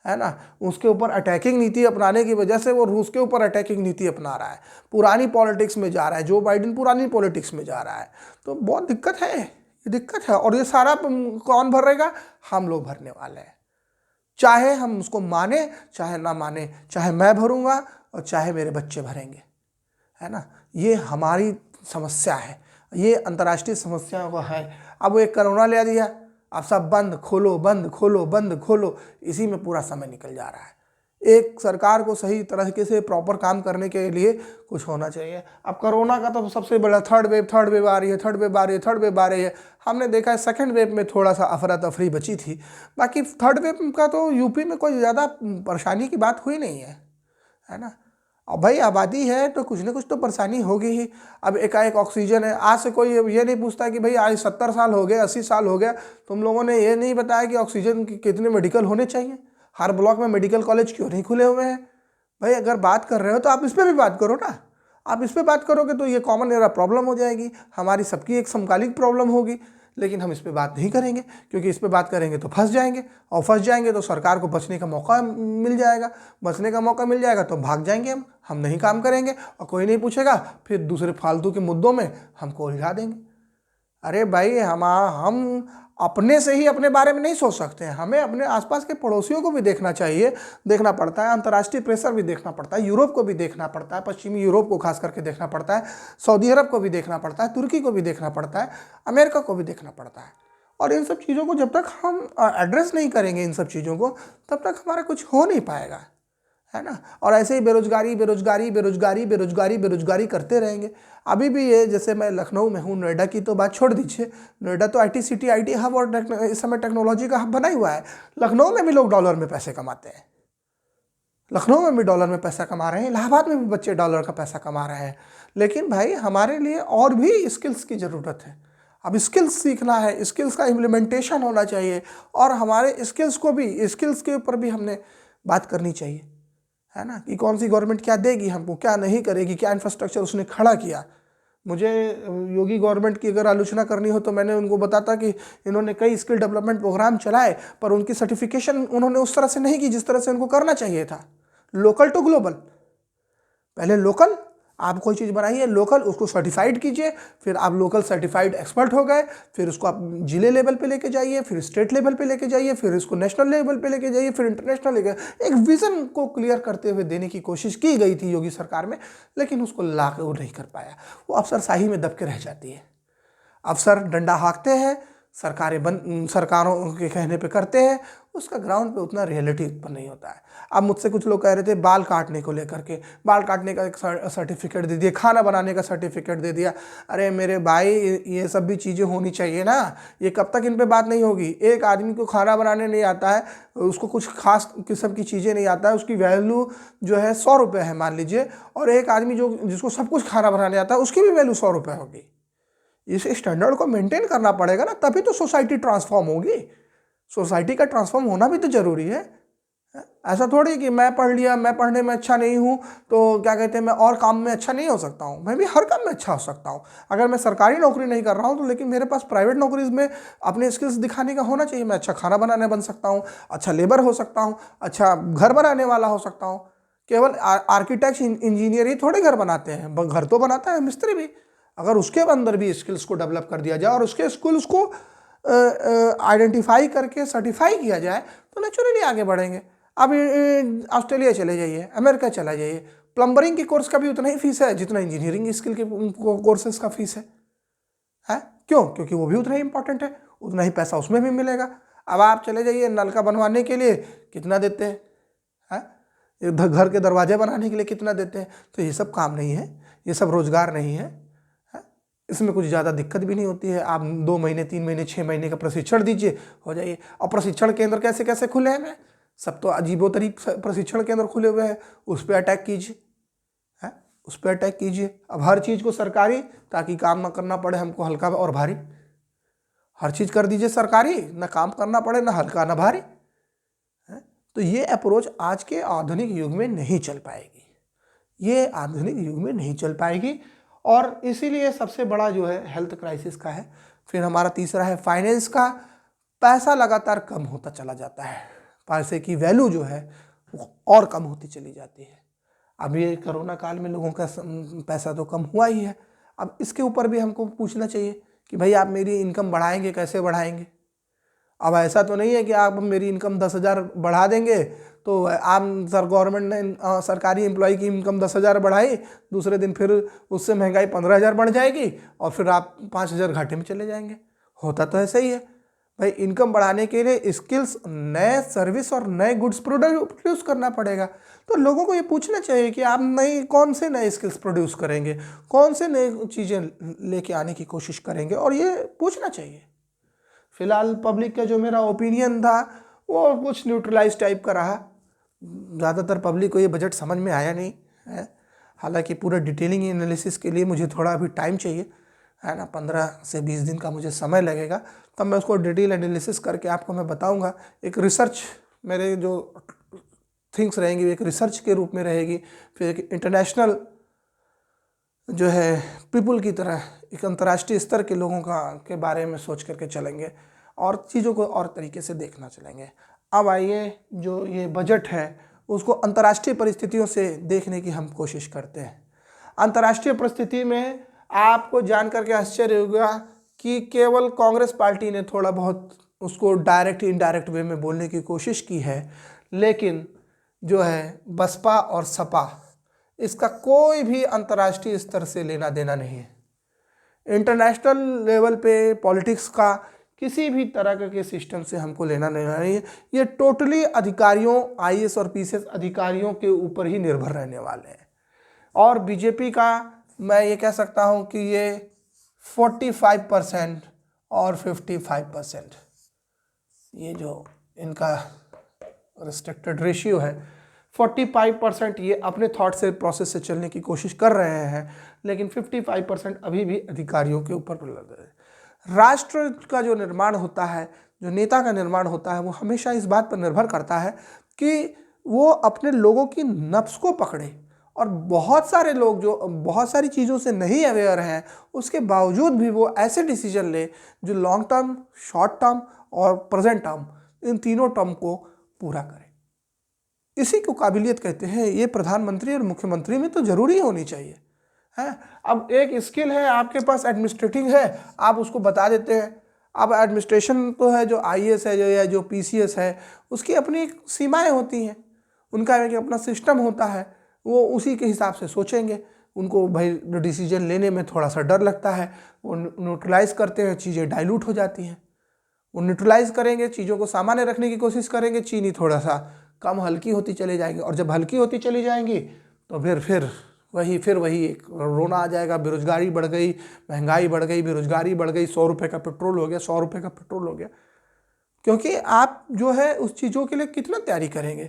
[SPEAKER 1] है ना। उसके ऊपर अटैकिंग नीति अपनाने की वजह से वो रूस के ऊपर अटैकिंग नीति अपना रहा है, पुरानी पॉलिटिक्स में जा रहा है, जो बाइडेन पुरानी पॉलिटिक्स में जा रहा है। तो बहुत दिक्कत है, ये दिक्कत है। और ये सारा कौन भरेगा? हम लोग भरने वाले हैं, चाहे हम उसको माने चाहे ना माने, चाहे मैं भरूंगा और चाहे मेरे बच्चे भरेंगे, है ना। ये हमारी समस्या है, ये अंतर्राष्ट्रीय समस्याओं का है। अब वो एक कोरोना ले दिया, अब सब बंद खोलो बंद खोलो बंद खोलो, इसी में पूरा समय निकल जा रहा है। एक सरकार को सही तरीके से प्रॉपर काम करने के लिए कुछ होना चाहिए। अब कोरोना का तो सबसे बड़ा थर्ड वेव आ रही है, थर्ड वेव आ रही है। हमने देखा है सेकंड वेव में थोड़ा सा अफरा तफरी बची थी, बाकी थर्ड वेव का तो यूपी में कोई ज़्यादा परेशानी की बात हुई नहीं है ना। अब भाई आबादी है तो कुछ ना कुछ तो परेशानी होगी ही। अब एकाएक ऑक्सीजन है, आज से कोई ये नहीं पूछता कि भाई आज 70 साल हो गए, 80 साल हो गया, तुम लोगों ने ये नहीं बताया कि ऑक्सीजन कितने मेडिकल होने चाहिए, हर ब्लॉक में मेडिकल कॉलेज क्यों नहीं खुले हुए हैं। भाई अगर बात कर रहे हो तो आप इस पर भी बात करो ना। आप इस पर बात करोगे तो ये कॉमन एरा प्रॉब्लम हो जाएगी, हमारी सबकी एक समकालिक प्रॉब्लम होगी। लेकिन हम इस पर बात नहीं करेंगे, क्योंकि इस पर बात करेंगे तो फंस जाएंगे, और फंस जाएंगे तो सरकार को बचने का मौका मिल जाएगा। बचने का मौका मिल जाएगा तो भाग जाएंगे हम नहीं काम करेंगे और कोई नहीं पूछेगा, फिर दूसरे फालतू के मुद्दों में हमको उलझा देंगे। अरे भाई हम अपने से ही अपने बारे में नहीं सोच सकते हैं, हमें अपने आसपास के पड़ोसियों को भी देखना चाहिए, देखना पड़ता है। अंतर्राष्ट्रीय प्रेशर भी देखना पड़ता है, यूरोप को भी देखना पड़ता है, पश्चिमी यूरोप को खास करके देखना पड़ता है, सऊदी अरब को भी देखना पड़ता है, तुर्की को भी देखना पड़ता है, अमेरिका को भी देखना पड़ता है। और इन सब चीज़ों को जब तक हम एड्रेस नहीं करेंगे, इन सब चीज़ों को, तब तक हमारा कुछ हो नहीं पाएगा, है ना। और ऐसे ही बेरोजगारी बेरोजगारी बेरोजगारी बेरोजगारी बेरोजगारी करते रहेंगे। अभी भी ये, जैसे मैं लखनऊ में हूँ, नोएडा की तो बात छोड़ दीजिए, नोएडा तो IT सिटी, IT हब और इस समय टेक्नोलॉजी का हब बना ही हुआ है। लखनऊ में भी लोग डॉलर में पैसे कमाते हैं, लखनऊ में भी डॉलर में पैसा कमा रहे हैं, इलाहाबाद में भी बच्चे डॉलर का पैसा कमा रहे हैं। लेकिन भाई हमारे लिए और भी स्किल्स की ज़रूरत है। अब स्किल्स सीखना है, स्किल्स का इम्प्लीमेंटेशन होना चाहिए, और हमारे स्किल्स के ऊपर भी हमने बात करनी चाहिए, है ना, कि कौन सी गवर्नमेंट क्या देगी हमको, क्या नहीं करेगी, क्या इंफ्रास्ट्रक्चर उसने खड़ा किया। मुझे योगी गवर्नमेंट की अगर आलोचना करनी हो तो मैंने उनको बताता कि इन्होंने कई स्किल डेवलपमेंट प्रोग्राम चलाए, पर उनकी सर्टिफिकेशन उन्होंने उस तरह से नहीं की जिस तरह से उनको करना चाहिए था। लोकल टू ग्लोबल, पहले लोकल, आप कोई चीज़ बनाइए लोकल, उसको सर्टिफाइड कीजिए, फिर आप लोकल सर्टिफाइड एक्सपर्ट हो गए, फिर उसको आप जिले लेवल पे लेके जाइए, फिर स्टेट लेवल पे लेके जाइए, फिर इसको नेशनल लेवल पे लेके जाइए, फिर इंटरनेशनल लेके। एक विज़न को क्लियर करते हुए देने की कोशिश की गई थी योगी सरकार में, लेकिन उसको लागू नहीं कर पाया। वो अफसरशाही में दब के रह जाती है। अफसर डंडा हाँकते हैं, सरकारों के कहने पे करते हैं, उसका ग्राउंड पे उतना रियलिटी उत्पन्न नहीं होता है। अब मुझसे कुछ लोग कह रहे थे बाल काटने को लेकर के, बाल काटने का एक सर्टिफिकेट दे दिया, खाना बनाने का सर्टिफिकेट दे दिया। अरे मेरे भाई, ये सब भी चीज़ें होनी चाहिए ना, ये कब तक इन पे बात नहीं होगी। एक आदमी को खाना बनाने नहीं आता है, उसको कुछ खास किस्म की चीज़ें नहीं आता है, उसकी वैल्यू जो है 100 रुपये है मान लीजिए, और एक आदमी जिसको सब कुछ खाना बनाने आता है उसकी भी वैल्यू 100 रुपये होगी। इस स्टैंडर्ड को मेंटेन करना पड़ेगा ना, तभी तो सोसाइटी ट्रांसफॉर्म होगी। सोसाइटी का ट्रांसफॉर्म होना भी तो जरूरी है। ऐसा थोड़ी कि मैं पढ़ लिया, मैं पढ़ने में अच्छा नहीं हूँ तो क्या कहते हैं मैं और काम में अच्छा नहीं हो सकता हूँ। मैं भी हर काम में अच्छा हो सकता हूँ। अगर मैं सरकारी नौकरी नहीं कर रहा हूँ तो लेकिन मेरे पास प्राइवेट नौकरीज में अपने स्किल्स दिखाने का होना चाहिए। मैं अच्छा खाना बनाने बन सकता हूँ, अच्छा लेबर हो सकता हूँ, अच्छा घर बनाने वाला हो सकता हूँ। केवल आर्किटेक्ट इंजीनियर ही थोड़े घर बनाते हैं, घर तो बनाता है मिस्त्री भी। अगर उसके अंदर भी स्किल्स को डेवलप कर दिया जाए और उसके स्किल्स को आइडेंटिफाई करके सर्टिफाई किया जाए तो नेचुरली आगे बढ़ेंगे। अब ऑस्ट्रेलिया चले जाइए, अमेरिका चला जाइए, प्लम्बरिंग की कोर्स का भी उतना ही फीस है जितना इंजीनियरिंग स्किल के कोर्सेज का फीस है। क्यों? क्योंकि वो भी उतना ही इंपॉर्टेंट है, उतना ही पैसा उसमें भी मिलेगा। अब आप चले जाइए नलका बनवाने के लिए कितना देते हैं, घर के दरवाजे बनाने के लिए कितना देते हैं। तो ये सब काम नहीं है, ये सब रोजगार नहीं है। इसमें कुछ ज़्यादा दिक्कत भी नहीं होती है। आप 2 महीने 3 महीने 6 महीने का प्रशिक्षण दीजिए, हो जाइए। और प्रशिक्षण केंद्र कैसे कैसे खुले हैं, सब तो अजीबोतरीब प्रशिक्षण केंद्र खुले हुए हैं, उस पर अटैक कीजिए, है उस पर अटैक कीजिए। अब हर चीज़ को सरकारी, ताकि काम ना करना पड़े हमको हल्का और भारी। हर चीज़ कर दीजिए सरकारी, ना काम करना पड़े, ना हल्का ना भारी, है। तो ये अप्रोच आज के आधुनिक युग में नहीं चल पाएगी, ये आधुनिक युग में नहीं चल पाएगी। और इसीलिए सबसे बड़ा जो है हेल्थ क्राइसिस का है। फिर हमारा तीसरा है फाइनेंस का। पैसा लगातार कम होता चला जाता है, पैसे की वैल्यू जो है वो और कम होती चली जाती है। अब ये कोरोना काल में लोगों का पैसा तो कम हुआ ही है। अब इसके ऊपर भी हमको पूछना चाहिए कि भाई आप मेरी इनकम बढ़ाएंगे, कैसे बढ़ाएंगे। अब ऐसा तो नहीं है कि आप मेरी इनकम 10,000 बढ़ा देंगे तो आम गवर्नमेंट ने सरकारी एम्प्लॉय की इनकम 10,000 बढ़ाई, दूसरे दिन फिर उससे महंगाई 15,000 बढ़ जाएगी और फिर आप 5,000 घाटे में चले जाएंगे। होता तो ऐसा ही है भाई। इनकम बढ़ाने के लिए स्किल्स, नए सर्विस और नए गुड्स प्रोड्यूस करना पड़ेगा। तो लोगों को ये पूछना चाहिए कि आप कौन से नए स्किल्स प्रोड्यूस करेंगे, कौन से नए चीज़ें लेके आने की कोशिश करेंगे, और ये पूछना चाहिए। फिलहाल पब्लिक का जो मेरा ओपिनियन था वो कुछ न्यूट्रलाइज टाइप का रहा। ज़्यादातर पब्लिक को ये बजट समझ में आया नहीं है। हालांकि पूरा डिटेलिंग एनालिसिस के लिए मुझे थोड़ा अभी टाइम चाहिए, है ना। 15 से 20 दिन का मुझे समय लगेगा, तब मैं उसको डिटेल एनालिसिस करके आपको मैं बताऊंगा। एक रिसर्च, मेरे जो थिंग्स रहेंगी एक रिसर्च के रूप में रहेगी, फिर एक इंटरनेशनल जो है पीपल की तरह एक अंतर्राष्ट्रीय स्तर के लोगों के बारे में सोच करके चलेंगे और चीज़ों को और तरीके से देखना चलेंगे। अब आइए, जो ये बजट है उसको अंतर्राष्ट्रीय परिस्थितियों से देखने की हम कोशिश करते हैं। अंतर्राष्ट्रीय परिस्थिति में आपको जान करके आश्चर्य होगा कि केवल कांग्रेस पार्टी ने थोड़ा बहुत उसको डायरेक्ट इनडायरेक्ट वे में बोलने की कोशिश की है, लेकिन जो है बसपा और सपा, इसका कोई भी अंतर्राष्ट्रीय स्तर से लेना देना नहीं है। इंटरनेशनल लेवल पे पॉलिटिक्स का किसी भी तरह के सिस्टम से हमको लेना देना नहीं है। ये टोटली अधिकारियों, आईएएस और पीसीएस अधिकारियों के ऊपर ही निर्भर रहने वाले हैं। और बीजेपी का मैं ये कह सकता हूँ कि ये 45% और 55%, ये जो इनका रिस्ट्रिक्टेड रेशियो है, 45% ये अपने थॉट से प्रोसेस से चलने की कोशिश कर रहे हैं, लेकिन 55% अभी भी अधिकारियों के ऊपर लग है। राष्ट्र का जो निर्माण होता है, जो नेता का निर्माण होता है, वो हमेशा इस बात पर निर्भर करता है कि वो अपने लोगों की नब्ज को पकड़े। और बहुत सारे लोग जो बहुत सारी चीज़ों से नहीं अवेयर हैं, उसके बावजूद भी वो ऐसे डिसीजन ले जो लॉन्ग टर्म, शॉर्ट टर्म और प्रेजेंट टर्म, इन तीनों टर्म को पूरा करें। इसी को काबिलियत कहते हैं। ये प्रधानमंत्री और मुख्यमंत्री में तो जरूरी होनी चाहिए है। अब एक स्किल है आपके पास, एडमिनिस्ट्रेटिंग है, आप उसको बता देते हैं। अब एडमिनिस्ट्रेशन तो है, जो आईएएस है या जो पीसीएस है, उसकी अपनी एक सीमाएं होती हैं, उनका एक अपना सिस्टम होता है, वो उसी के हिसाब से सोचेंगे। उनको भाई डिसीजन लेने में थोड़ा सा डर लगता है, वो न्यूट्रलाइज करते हैं, चीज़ें डाइल्यूट हो जाती हैं। वो न्यूट्रलाइज करेंगे, चीज़ों को सामान्य रखने की कोशिश करेंगे, चीनी थोड़ा सा कम हल्की होती चली जाएगी। और जब हल्की होती चली जाएंगी तो फिर वही एक रोना आ जाएगा। बेरोजगारी बढ़ गई, महंगाई बढ़ गई, बेरोजगारी बढ़ गई, 100 रुपये का पेट्रोल हो गया, 100 रुपये का पेट्रोल हो गया। क्योंकि आप जो है उस चीज़ों के लिए कितना तैयारी करेंगे।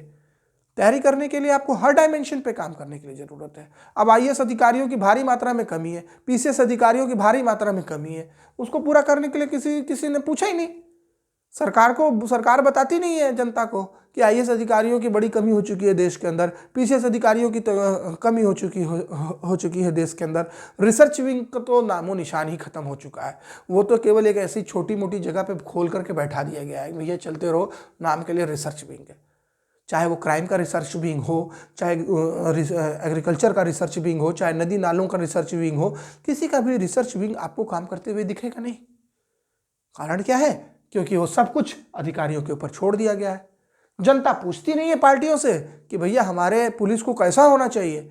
[SPEAKER 1] तैयारी करने के लिए आपको हर डायमेंशन पे काम करने के लिए ज़रूरत है। अब आईएएस अधिकारियों की भारी मात्रा में कमी है, पीसीएस अधिकारियों की भारी मात्रा में कमी है, उसको पूरा करने के लिए किसी ने पूछा ही नहीं। सरकार बताती नहीं है जनता को कि आईएएस अधिकारियों की बड़ी कमी हो चुकी है देश के अंदर, पीसीएस अधिकारियों की कमी हो चुकी है देश के अंदर। रिसर्च विंग का तो नामो निशान ही खत्म हो चुका है। वो तो केवल एक ऐसी छोटी मोटी जगह पे खोल करके बैठा दिया गया है, भैया चलते रहो, नाम के लिए रिसर्च विंग है। चाहे वो क्राइम का रिसर्च विंग हो, चाहे एग्रीकल्चर का रिसर्च विंग हो, चाहे नदी नालों का रिसर्च विंग हो, किसी का भी रिसर्च विंग आपको काम करते हुए दिखेगा नहीं। कारण क्या है? क्योंकि वो सब कुछ अधिकारियों के ऊपर छोड़ दिया गया है। जनता पूछती नहीं है पार्टियों से कि भैया हमारे पुलिस को कैसा होना चाहिए,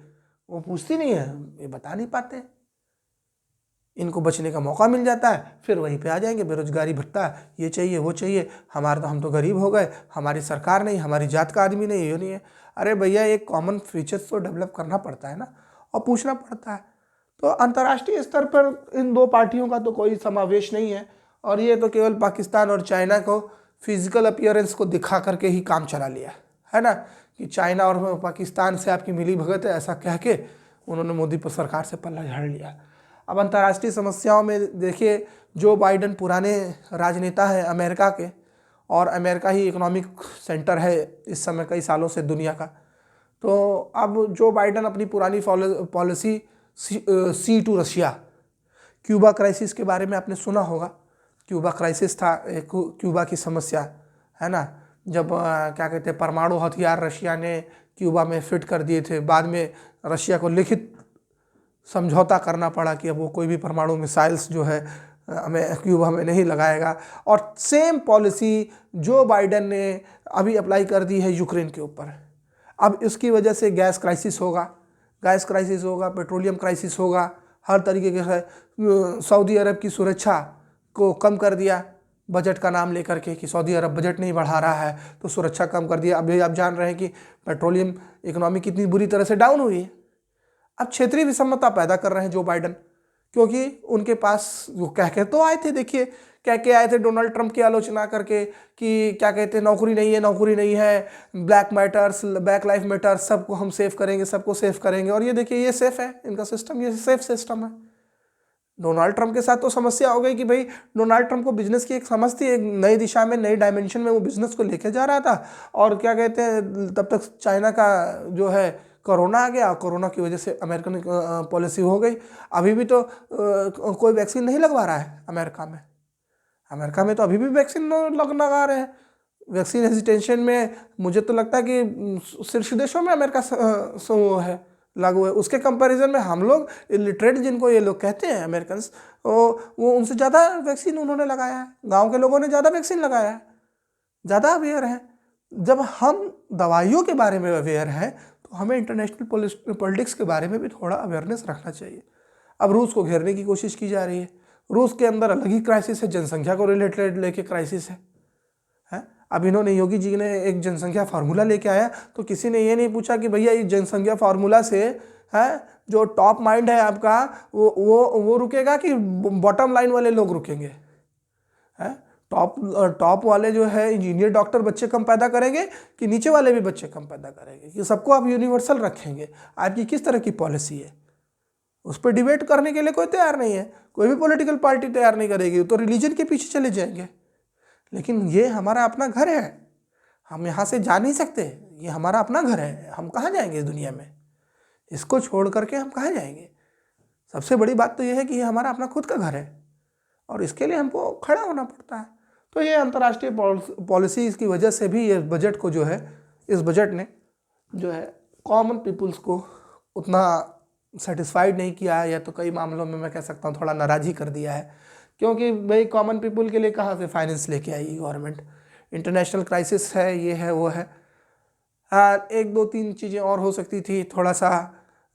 [SPEAKER 1] वो पूछती नहीं है, ये बता नहीं पाते। इनको बचने का मौका मिल जाता है, फिर वहीं पे आ जाएंगे, बेरोजगारी भत्ता, ये चाहिए वो चाहिए, हम तो गरीब हो गए, हमारी सरकार नहीं, हमारी जात का आदमी नहीं, ये नहीं है। अरे भैया, एक कॉमन फीचर्स तो डेवलप करना पड़ता है ना, और पूछना पड़ता है। तो अंतर्राष्ट्रीय स्तर पर इन दो पार्टियों का तो कोई समावेश नहीं है, और ये तो केवल पाकिस्तान और चाइना को फिजिकल अपीयरेंस को दिखा करके ही काम चला लिया है ना, कि चाइना और पाकिस्तान से आपकी मिली भगत है, ऐसा कह के उन्होंने मोदी पर सरकार से पल्ला झाड़ लिया। अब अंतर्राष्ट्रीय समस्याओं में देखिए, जो बाइडेन पुराने राजनेता है अमेरिका के, और अमेरिका ही इकोनॉमिक सेंटर है इस समय कई सालों से दुनिया का। तो अब जो बाइडन अपनी पुरानी पॉलिसी सी टू रशिया, क्यूबा क्राइसिस के बारे में आपने सुना होगा। क्यूबा क्राइसिस था एक क्यूबा की समस्या, है ना, जब क्या कहते हैं परमाणु हथियार रशिया ने क्यूबा में फिट कर दिए थे। बाद में रशिया को लिखित समझौता करना पड़ा कि अब वो कोई भी परमाणु मिसाइल्स जो है हमें क्यूबा में नहीं लगाएगा। और सेम पॉलिसी जो बाइडन ने अभी अप्लाई कर दी है यूक्रेन के ऊपर। अब इसकी वजह से गैस क्राइसिस होगा, पेट्रोलियम क्राइसिस होगा, हर तरीके के। सऊदी अरब की सुरक्षा को कम कर दिया बजट का नाम लेकर के कि सऊदी अरब बजट नहीं बढ़ा रहा है तो सुरक्षा कम कर दिया। अभी आप जान रहे हैं कि पेट्रोलियम इकोनॉमी कितनी बुरी तरह से डाउन हुई है। अब क्षेत्रीय विषमता पैदा कर रहे हैं जो बाइडन, क्योंकि उनके पास वो कह के तो आए थे, देखिए कह के आए थे डोनाल्ड ट्रंप की आलोचना करके कि क्या कहते हैं नौकरी नहीं है, ब्लैक लाइफ मैटर्स, सबको हम सेव करेंगे, सबको सेव करेंगे। और ये देखिए ये सेफ है इनका सिस्टम, ये सेफ सिस्टम है। डोनाल्ड ट्रंप के साथ तो समस्या हो गई कि भाई डोनाल्ड ट्रंप को बिजनेस की एक समझ थी, एक नई दिशा में नई डायमेंशन में वो बिजनेस को लेके जा रहा था। और क्या कहते हैं तब तक चाइना का जो है कोरोना आ गया, कोरोना की वजह से अमेरिकन पॉलिसी हो गई। अभी भी तो कोई वैक्सीन नहीं लगवा रहा है अमेरिका में तो अभी भी वैक्सीन लगा रहे हैं। वैक्सीन हेजिटेशन में मुझे तो लगता है कि शीर्ष देशों में अमेरिका है लागू है। उसके कंपैरिजन में हम लोग इलिटरेट जिनको ये लोग कहते हैं अमेरिकन, वो उनसे ज़्यादा वैक्सीन उन्होंने लगाया है। गांव के लोगों ने ज़्यादा वैक्सीन लगाया है, ज़्यादा अवेयर है। जब हम दवाइयों के बारे में अवेयर हैं तो हमें इंटरनेशनल पॉलिटिक्स के बारे में भी थोड़ा अवेयरनेस रखना चाहिए। अब रूस को घेरने की कोशिश की जा रही है। रूस के अंदर अलग ही क्राइसिस है, जनसंख्या को रिलेटेड लेके क्राइसिस है। अब इन्होंने योगी जी ने एक जनसंख्या फार्मूला लेके आया तो किसी ने ये नहीं पूछा कि भैया ये जनसंख्या फार्मूला से है जो टॉप माइंड है आपका वो रुकेगा कि बॉटम लाइन वाले लोग रुकेंगे। है टॉप वाले जो है इंजीनियर डॉक्टर बच्चे कम पैदा करेंगे कि नीचे वाले भी बच्चे कम पैदा करेंगे, कि सबको आप यूनिवर्सल रखेंगे। आपकी किस तरह की पॉलिसी है उस पर डिबेट करने के लिए कोई तैयार नहीं है, कोई भी पॉलिटिकल पार्टी तैयार नहीं करेगी, तो रिलीजन के पीछे चले जाएंगे। लेकिन ये हमारा अपना घर है, हम यहाँ से जा नहीं सकते, ये हमारा अपना घर है, हम कहाँ जाएंगे इस दुनिया में, इसको छोड़ करके हम कहाँ जाएंगे। सबसे बड़ी बात तो ये है कि ये हमारा अपना खुद का घर है और इसके लिए हमको खड़ा होना पड़ता है। तो ये अंतर्राष्ट्रीय पॉलिसी की वजह से भी ये बजट को जो है, इस बजट ने जो है कॉमन पीपल्स को उतना सेटिस्फाइड नहीं किया है, या तो कई मामलों में मैं कह सकता हूँ थोड़ा नाराज़ ही कर दिया है। क्योंकि भाई कॉमन पीपल के लिए कहाँ से फाइनेंस लेके आएगी गवर्नमेंट। इंटरनेशनल क्राइसिस है, ये है वो है। एक दो तीन चीज़ें और हो सकती थी, थोड़ा सा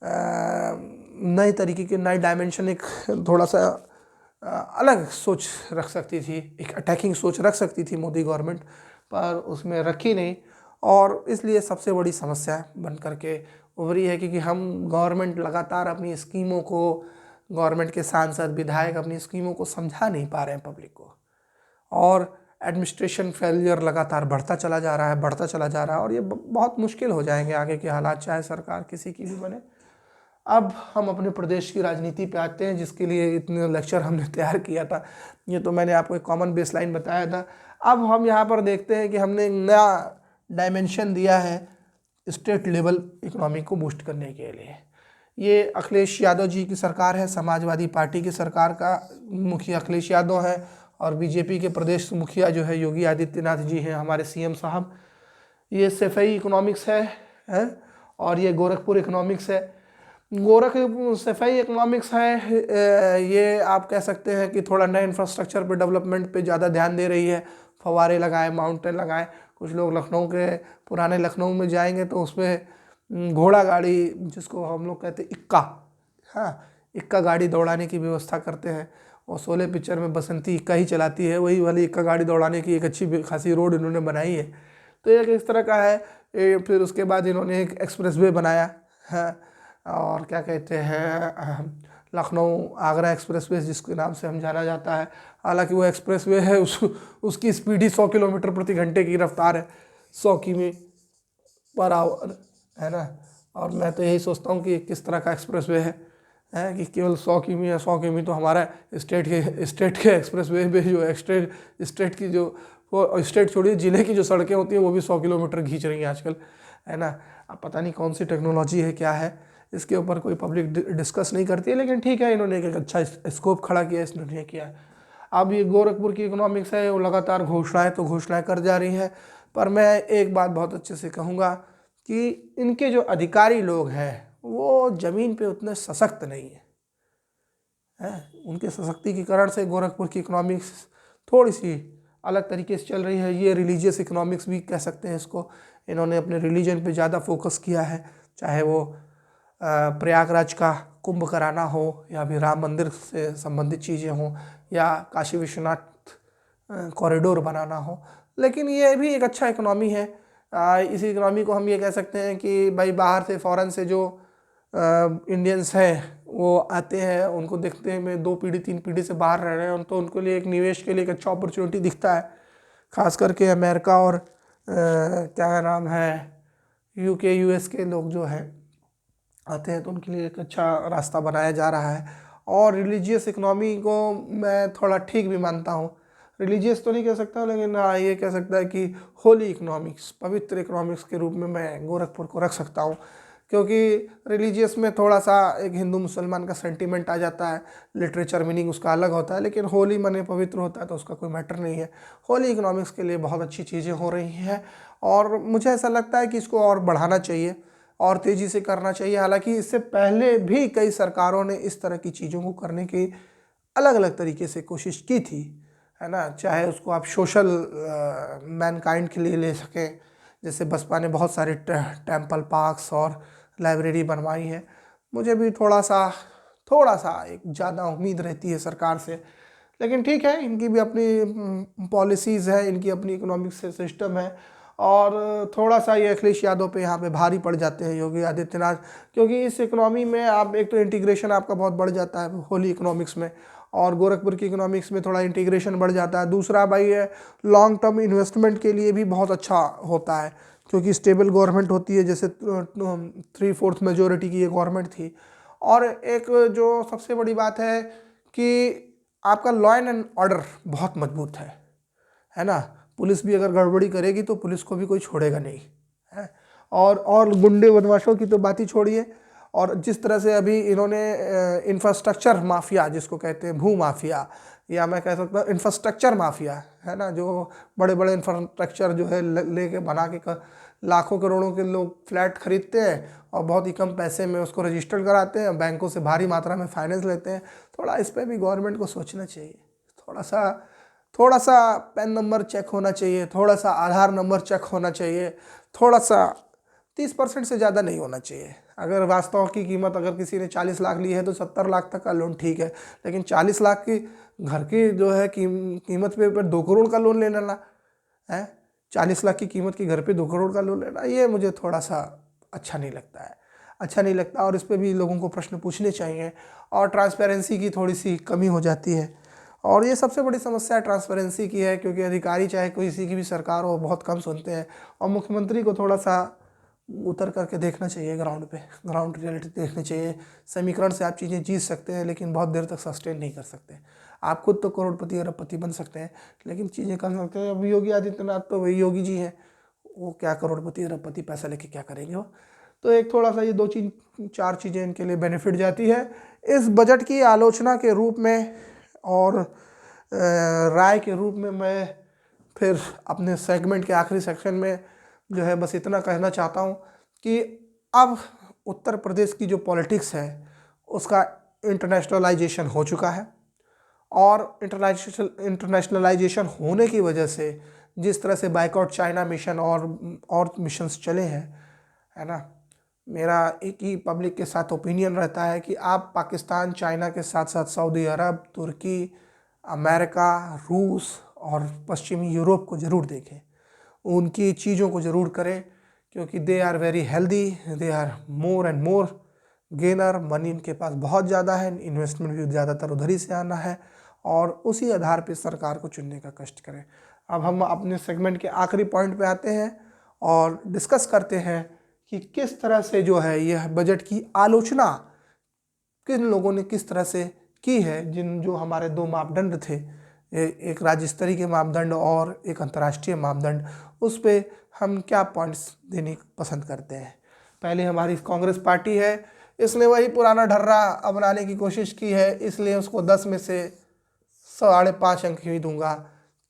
[SPEAKER 1] नए तरीके के नए डायमेंशन, एक थोड़ा सा अलग सोच रख सकती थी, एक अटैकिंग सोच रख सकती थी मोदी गवर्नमेंट, पर उसमें रखी नहीं। और इसलिए सबसे बड़ी समस्या बन करके उभरी है कि हम गवर्नमेंट लगातार अपनी स्कीमों को, गवर्नमेंट के सांसद विधायक अपनी स्कीमों को समझा नहीं पा रहे हैं पब्लिक को, और एडमिनिस्ट्रेशन फेलियर लगातार बढ़ता चला जा रहा है और ये बहुत मुश्किल हो जाएंगे आगे के हालात, चाहे सरकार किसी की भी बने। अब हम अपने प्रदेश की राजनीति पे आते हैं, जिसके लिए इतने लेक्चर हमने तैयार किया था। ये तो मैंने आपको एक कॉमन बेसलाइन बताया था। अब हम यहाँ पर देखते हैं कि हमने एक नया डायमेंशन दिया है स्टेट लेवल इकोनॉमी को बूस्ट करने के लिए। ये अखिलेश यादव जी की सरकार है, समाजवादी पार्टी की सरकार का मुखिया अखिलेश यादव है, और बीजेपी के प्रदेश मुखिया जो है योगी आदित्यनाथ जी हैं, हमारे सीएम साहब। ये सफाई इकोनॉमिक्स है और ये गोरखपुर इकोनॉमिक्स है। सफाई इकोनॉमिक्स है, ये आप कह सकते हैं कि थोड़ा नए इंफ्रास्ट्रक्चर पे, डेवलपमेंट पे ज़्यादा ध्यान दे रही है। फव्वारे लगाए, माउंटेन लगाए। कुछ लोग लखनऊ के, पुराने लखनऊ में जाएंगे तो उसमें घोड़ा गाड़ी, जिसको हम लोग कहते हैं इक्का, हाँ इक्का गाड़ी दौड़ाने की व्यवस्था करते हैं। और शोले पिक्चर में बसंती इक्का ही चलाती है, वही वाली इक्का गाड़ी दौड़ाने की एक अच्छी खासी रोड इन्होंने बनाई है। तो एक इस तरह का है। फिर उसके बाद इन्होंने एक एक्सप्रेसवे बनाया है, और क्या कहते हैं लखनऊ आगरा एक्सप्रेसवे जिसके नाम से हम जाना जाता है। हालांकि वो एक्सप्रेसवे है, उसकी स्पीड ही 100 किलोमीटर प्रति घंटे की रफ्तार है, 100 किमी पर आवर, है ना। और मैं तो यही सोचता हूँ कि किस तरह का एक्सप्रेसवे है कि केवल 100 किमी या 100 किमी तो हमारा स्टेट के एक्सप्रेसवे पे जो स्टेट की जो वो स्टेट छोड़िए, जिले की जो सड़कें होती हैं वो भी 100 किलोमीटर खींच रही हैं आजकल, है ना। अब पता नहीं कौन सी टेक्नोलॉजी है, क्या है, इसके ऊपर कोई पब्लिक डिस्कस नहीं करती है, लेकिन ठीक है, इन्होंने एक अच्छा स्कोप खड़ा किया, इसने किया है। अब ये गोरखपुर की इकोनॉमिक्स है, वो लगातार घोषणाएं कर जा रही हैं, पर मैं एक बात बहुत अच्छे से कहूँगा कि इनके जो अधिकारी लोग हैं वो ज़मीन पे उतने सशक्त नहीं है। उनके सशक्तिकरण से गोरखपुर की इकोनॉमिक्स थोड़ी सी अलग तरीके से चल रही है। ये रिलीजियस इकोनॉमिक्स भी कह सकते हैं इसको। इन्होंने अपने रिलीजन पे ज़्यादा फोकस किया है, चाहे वो प्रयागराज का कुंभ कराना हो, या फिर राम मंदिर से संबंधित चीज़ें हों, या काशी विश्वनाथ कॉरिडोर बनाना हो। लेकिन ये भी एक अच्छा इकोनॉमी है। इसी इकोनॉमी को हम ये कह सकते हैं कि भाई बाहर से, फॉरेन से जो इंडियंस हैं वो आते हैं, उनको देखते हैं मैं 2 पीढ़ी 3 पीढ़ी से बाहर रह रहे हैं, तो उनको लिए एक निवेश के लिए एक अच्छा अपॉर्चुनिटी दिखता है। खास करके अमेरिका और क्या नाम है, यूके यूएस के लोग जो हैं आते हैं, तो उनके लिए एक अच्छा रास्ता बनाया जा रहा है। और रिलीजियस इकोनॉमी को मैं थोड़ा ठीक भी मानता हूँ। रिलीजियस तो नहीं कह सकता, लेकिन हाँ ये कह सकता है कि होली इकोनॉमिक्स, पवित्र इकोनॉमिक्स के रूप में मैं गोरखपुर को रख सकता हूँ। क्योंकि रिलीजियस में थोड़ा सा एक हिंदू मुसलमान का सेंटीमेंट आ जाता है, लिटरेचर मीनिंग उसका अलग होता है, लेकिन होली माने पवित्र होता है तो उसका कोई मैटर नहीं है। होली इकोनॉमिक्स के लिए बहुत अच्छी चीज़ें हो रही हैं, और मुझे ऐसा लगता है कि इसको और बढ़ाना चाहिए और तेज़ी से करना चाहिए। हालांकि इससे पहले भी कई सरकारों ने इस तरह की चीज़ों को करने की अलग अलग तरीके से कोशिश की थी, है ना। चाहे उसको आप सोशल मैनकाइंड के लिए ले सकें, जैसे बसपा ने बहुत सारे टेम्पल पार्क्स और लाइब्रेरी बनवाई है। मुझे भी थोड़ा सा एक ज़्यादा उम्मीद रहती है सरकार से, लेकिन ठीक है, इनकी भी अपनी पॉलिसीज़ है, इनकी अपनी इकोनॉमिक सिस्टम है। और थोड़ा सा ये अखिलेश यादव पे यहाँ पे भारी पड़ जाते हैं योगी आदित्यनाथ, क्योंकि इस इकोनॉमी में आप एक तो इंटीग्रेशन आपका बहुत बढ़ जाता है होली इकोनॉमिक्स में, और गोरखपुर की इकोनॉमिक्स में थोड़ा इंटीग्रेशन बढ़ जाता है। दूसरा भाई है, लॉन्ग टर्म इन्वेस्टमेंट के लिए भी बहुत अच्छा होता है, क्योंकि स्टेबल गवर्नमेंट होती है, जैसे 3/4 मेजोरिटी की ये गवर्नमेंट थी। और एक जो सबसे बड़ी बात है कि आपका लॉ एंड ऑर्डर बहुत मजबूत है ना। पुलिस भी अगर गड़बड़ी करेगी तो पुलिस को भी कोई छोड़ेगा नहीं है। और गुंडे बदमाशों की तो बात ही छोड़िए। और जिस तरह से अभी इन्होंने इंफ्रास्ट्रक्चर माफिया जिसको कहते हैं, भू माफिया, या मैं कह सकता हूँ इंफ्रास्ट्रक्चर माफिया, है ना, जो बड़े बड़े इंफ्रास्ट्रक्चर जो है लेके बना के लाखों करोड़ों के लोग फ्लैट खरीदते हैं और बहुत ही कम पैसे में उसको रजिस्टर कराते हैं, बैंकों से भारी मात्रा में फाइनेंस लेते हैं। थोड़ा इस पर भी गवर्नमेंट को सोचना चाहिए। थोड़ा सा पैन नंबर चेक होना चाहिए, थोड़ा सा आधार नंबर चेक होना चाहिए, थोड़ा सा 30% से ज़्यादा नहीं होना चाहिए। अगर वास्तव की कीमत अगर किसी ने 40 लाख ली है तो 70 लाख तक का लोन ठीक है, लेकिन 40 लाख की घर की जो है कीमत पे 2 करोड़ का लोन ले लेना है, 40 लाख की कीमत की घर पे 2 करोड़ का लोन लेना, ये मुझे थोड़ा सा अच्छा नहीं लगता। और इस पर भी लोगों को प्रश्न पूछने चाहिए। और ट्रांसपेरेंसी की थोड़ी सी कमी हो जाती है, और ये सबसे बड़ी समस्या ट्रांसपेरेंसी की है, क्योंकि अधिकारी चाहे किसी की भी सरकार हो बहुत कम सुनते हैं। और मुख्यमंत्री को थोड़ा सा उतर करके देखना चाहिए, ग्राउंड रियलिटी देखनी चाहिए। समीकरण से आप चीज़ें जीत सकते हैं, लेकिन बहुत देर तक सस्टेन नहीं कर सकते। आप खुद तो करोड़पति अरबपति बन सकते हैं, लेकिन चीज़ें कर सकते हैं। अब योगी आदित्यनाथ तो वही योगी जी हैं, वो क्या करोड़पति अरबपति पैसा लेके क्या करेंगे वो। तो एक थोड़ा सा ये 2-4 चीज़ें इनके लिए बेनिफिट जाती है। इस बजट की आलोचना के रूप में और राय के रूप में मैं फिर अपने सेगमेंट के आखिरी सेक्शन में जो है बस इतना कहना चाहता हूँ कि अब उत्तर प्रदेश की जो पॉलिटिक्स है उसका इंटरनेशनलाइजेशन हो चुका है, और इंटरनेशनलाइजेशन होने की वजह से जिस तरह से बायकॉट चाइना मिशन और मिशंस चले हैं, है ना, मेरा एक ही पब्लिक के साथ ओपिनियन रहता है कि आप पाकिस्तान चाइना के साथ साथ सऊदी अरब, तुर्की, अमेरिका, रूस और पश्चिमी यूरोप को ज़रूर देखें, उनकी चीज़ों को ज़रूर करें, क्योंकि they are very healthy, they are more and more gainer. Money इनके पास बहुत ज़्यादा है, इन्वेस्टमेंट भी ज़्यादातर उधर ही से आना है, और उसी आधार पर सरकार को चुनने का कष्ट करें। अब हम अपने सेगमेंट के आखिरी पॉइंट पे आते हैं और डिस्कस करते हैं कि किस तरह से जो है यह बजट की आलोचना किन लोगों ने किस तरह से की है, जो हमारे 2 मापदंड थे एक राज्य स्तरीय के मापदंड और एक अंतर्राष्ट्रीय मापदंड, उस पे हम क्या पॉइंट्स देने पसंद करते हैं। पहले हमारी कांग्रेस पार्टी है, इसने वही पुराना ढर्रा अपनाने की कोशिश की है, इसलिए उसको 10 में से 5.5 अंक ही दूंगा।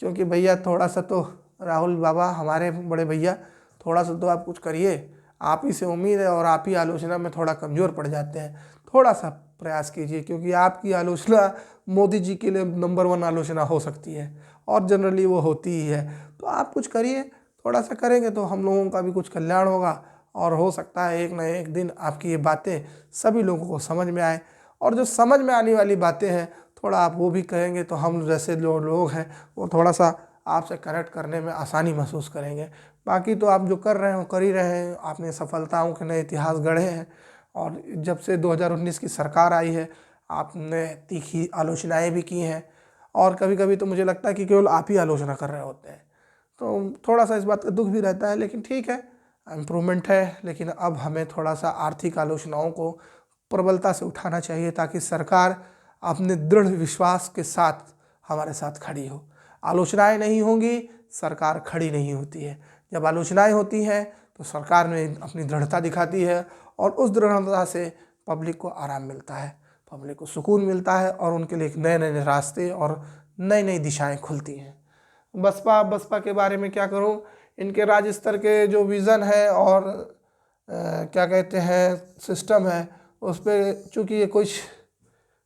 [SPEAKER 1] क्योंकि भैया थोड़ा सा तो राहुल बाबा, हमारे बड़े भैया, थोड़ा सा तो आप कुछ करिए, आप ही से उम्मीद है, और आप ही आलोचना में थोड़ा कमज़ोर पड़ जाते हैं। थोड़ा सा प्रयास कीजिए, क्योंकि आपकी आलोचना मोदी जी के लिए नंबर 1 आलोचना हो सकती है, और जनरली वो होती ही है। तो आप कुछ करिए, थोड़ा सा करेंगे तो हम लोगों का भी कुछ कल्याण होगा, और हो सकता है एक न एक दिन आपकी ये बातें सभी लोगों को समझ में आए। और जो समझ में आने वाली बातें हैं, थोड़ा आप वो भी कहेंगे तो हम जैसे जो लोग हैं वो थोड़ा सा आपसे कनेक्ट करने में आसानी महसूस करेंगे। बाकी तो आप जो कर रहे हैं वो कर ही रहे हैं, आपने सफलताओं के नए इतिहास गढ़े हैं, और जब से 2019 की सरकार आई है आपने तीखी आलोचनाएं भी की हैं, और कभी कभी तो मुझे लगता है कि केवल आप ही आलोचना कर रहे होते हैं। तो थोड़ा सा इस बात का दुख भी रहता है, लेकिन ठीक है, इम्प्रूवमेंट है। लेकिन अब हमें थोड़ा सा आर्थिक आलोचनाओं को प्रबलता से उठाना चाहिए, ताकि सरकार अपने दृढ़ विश्वास के साथ हमारे साथ खड़ी हो। आलोचनाएं नहीं होंगी, सरकार खड़ी नहीं होती है। जब आलोचनाएं होती हैं तो सरकार में अपनी दृढ़ता दिखाती है, और उस दृढ़ता से पब्लिक को आराम मिलता है, पब्लिक को सुकून मिलता है, और उनके लिए एक नए नए रास्ते और नई नई दिशाएं खुलती हैं। बसपा के बारे में क्या करूं, इनके राज्य स्तर के जो विज़न है और क्या कहते हैं सिस्टम है, उस पर चूँकि ये कुछ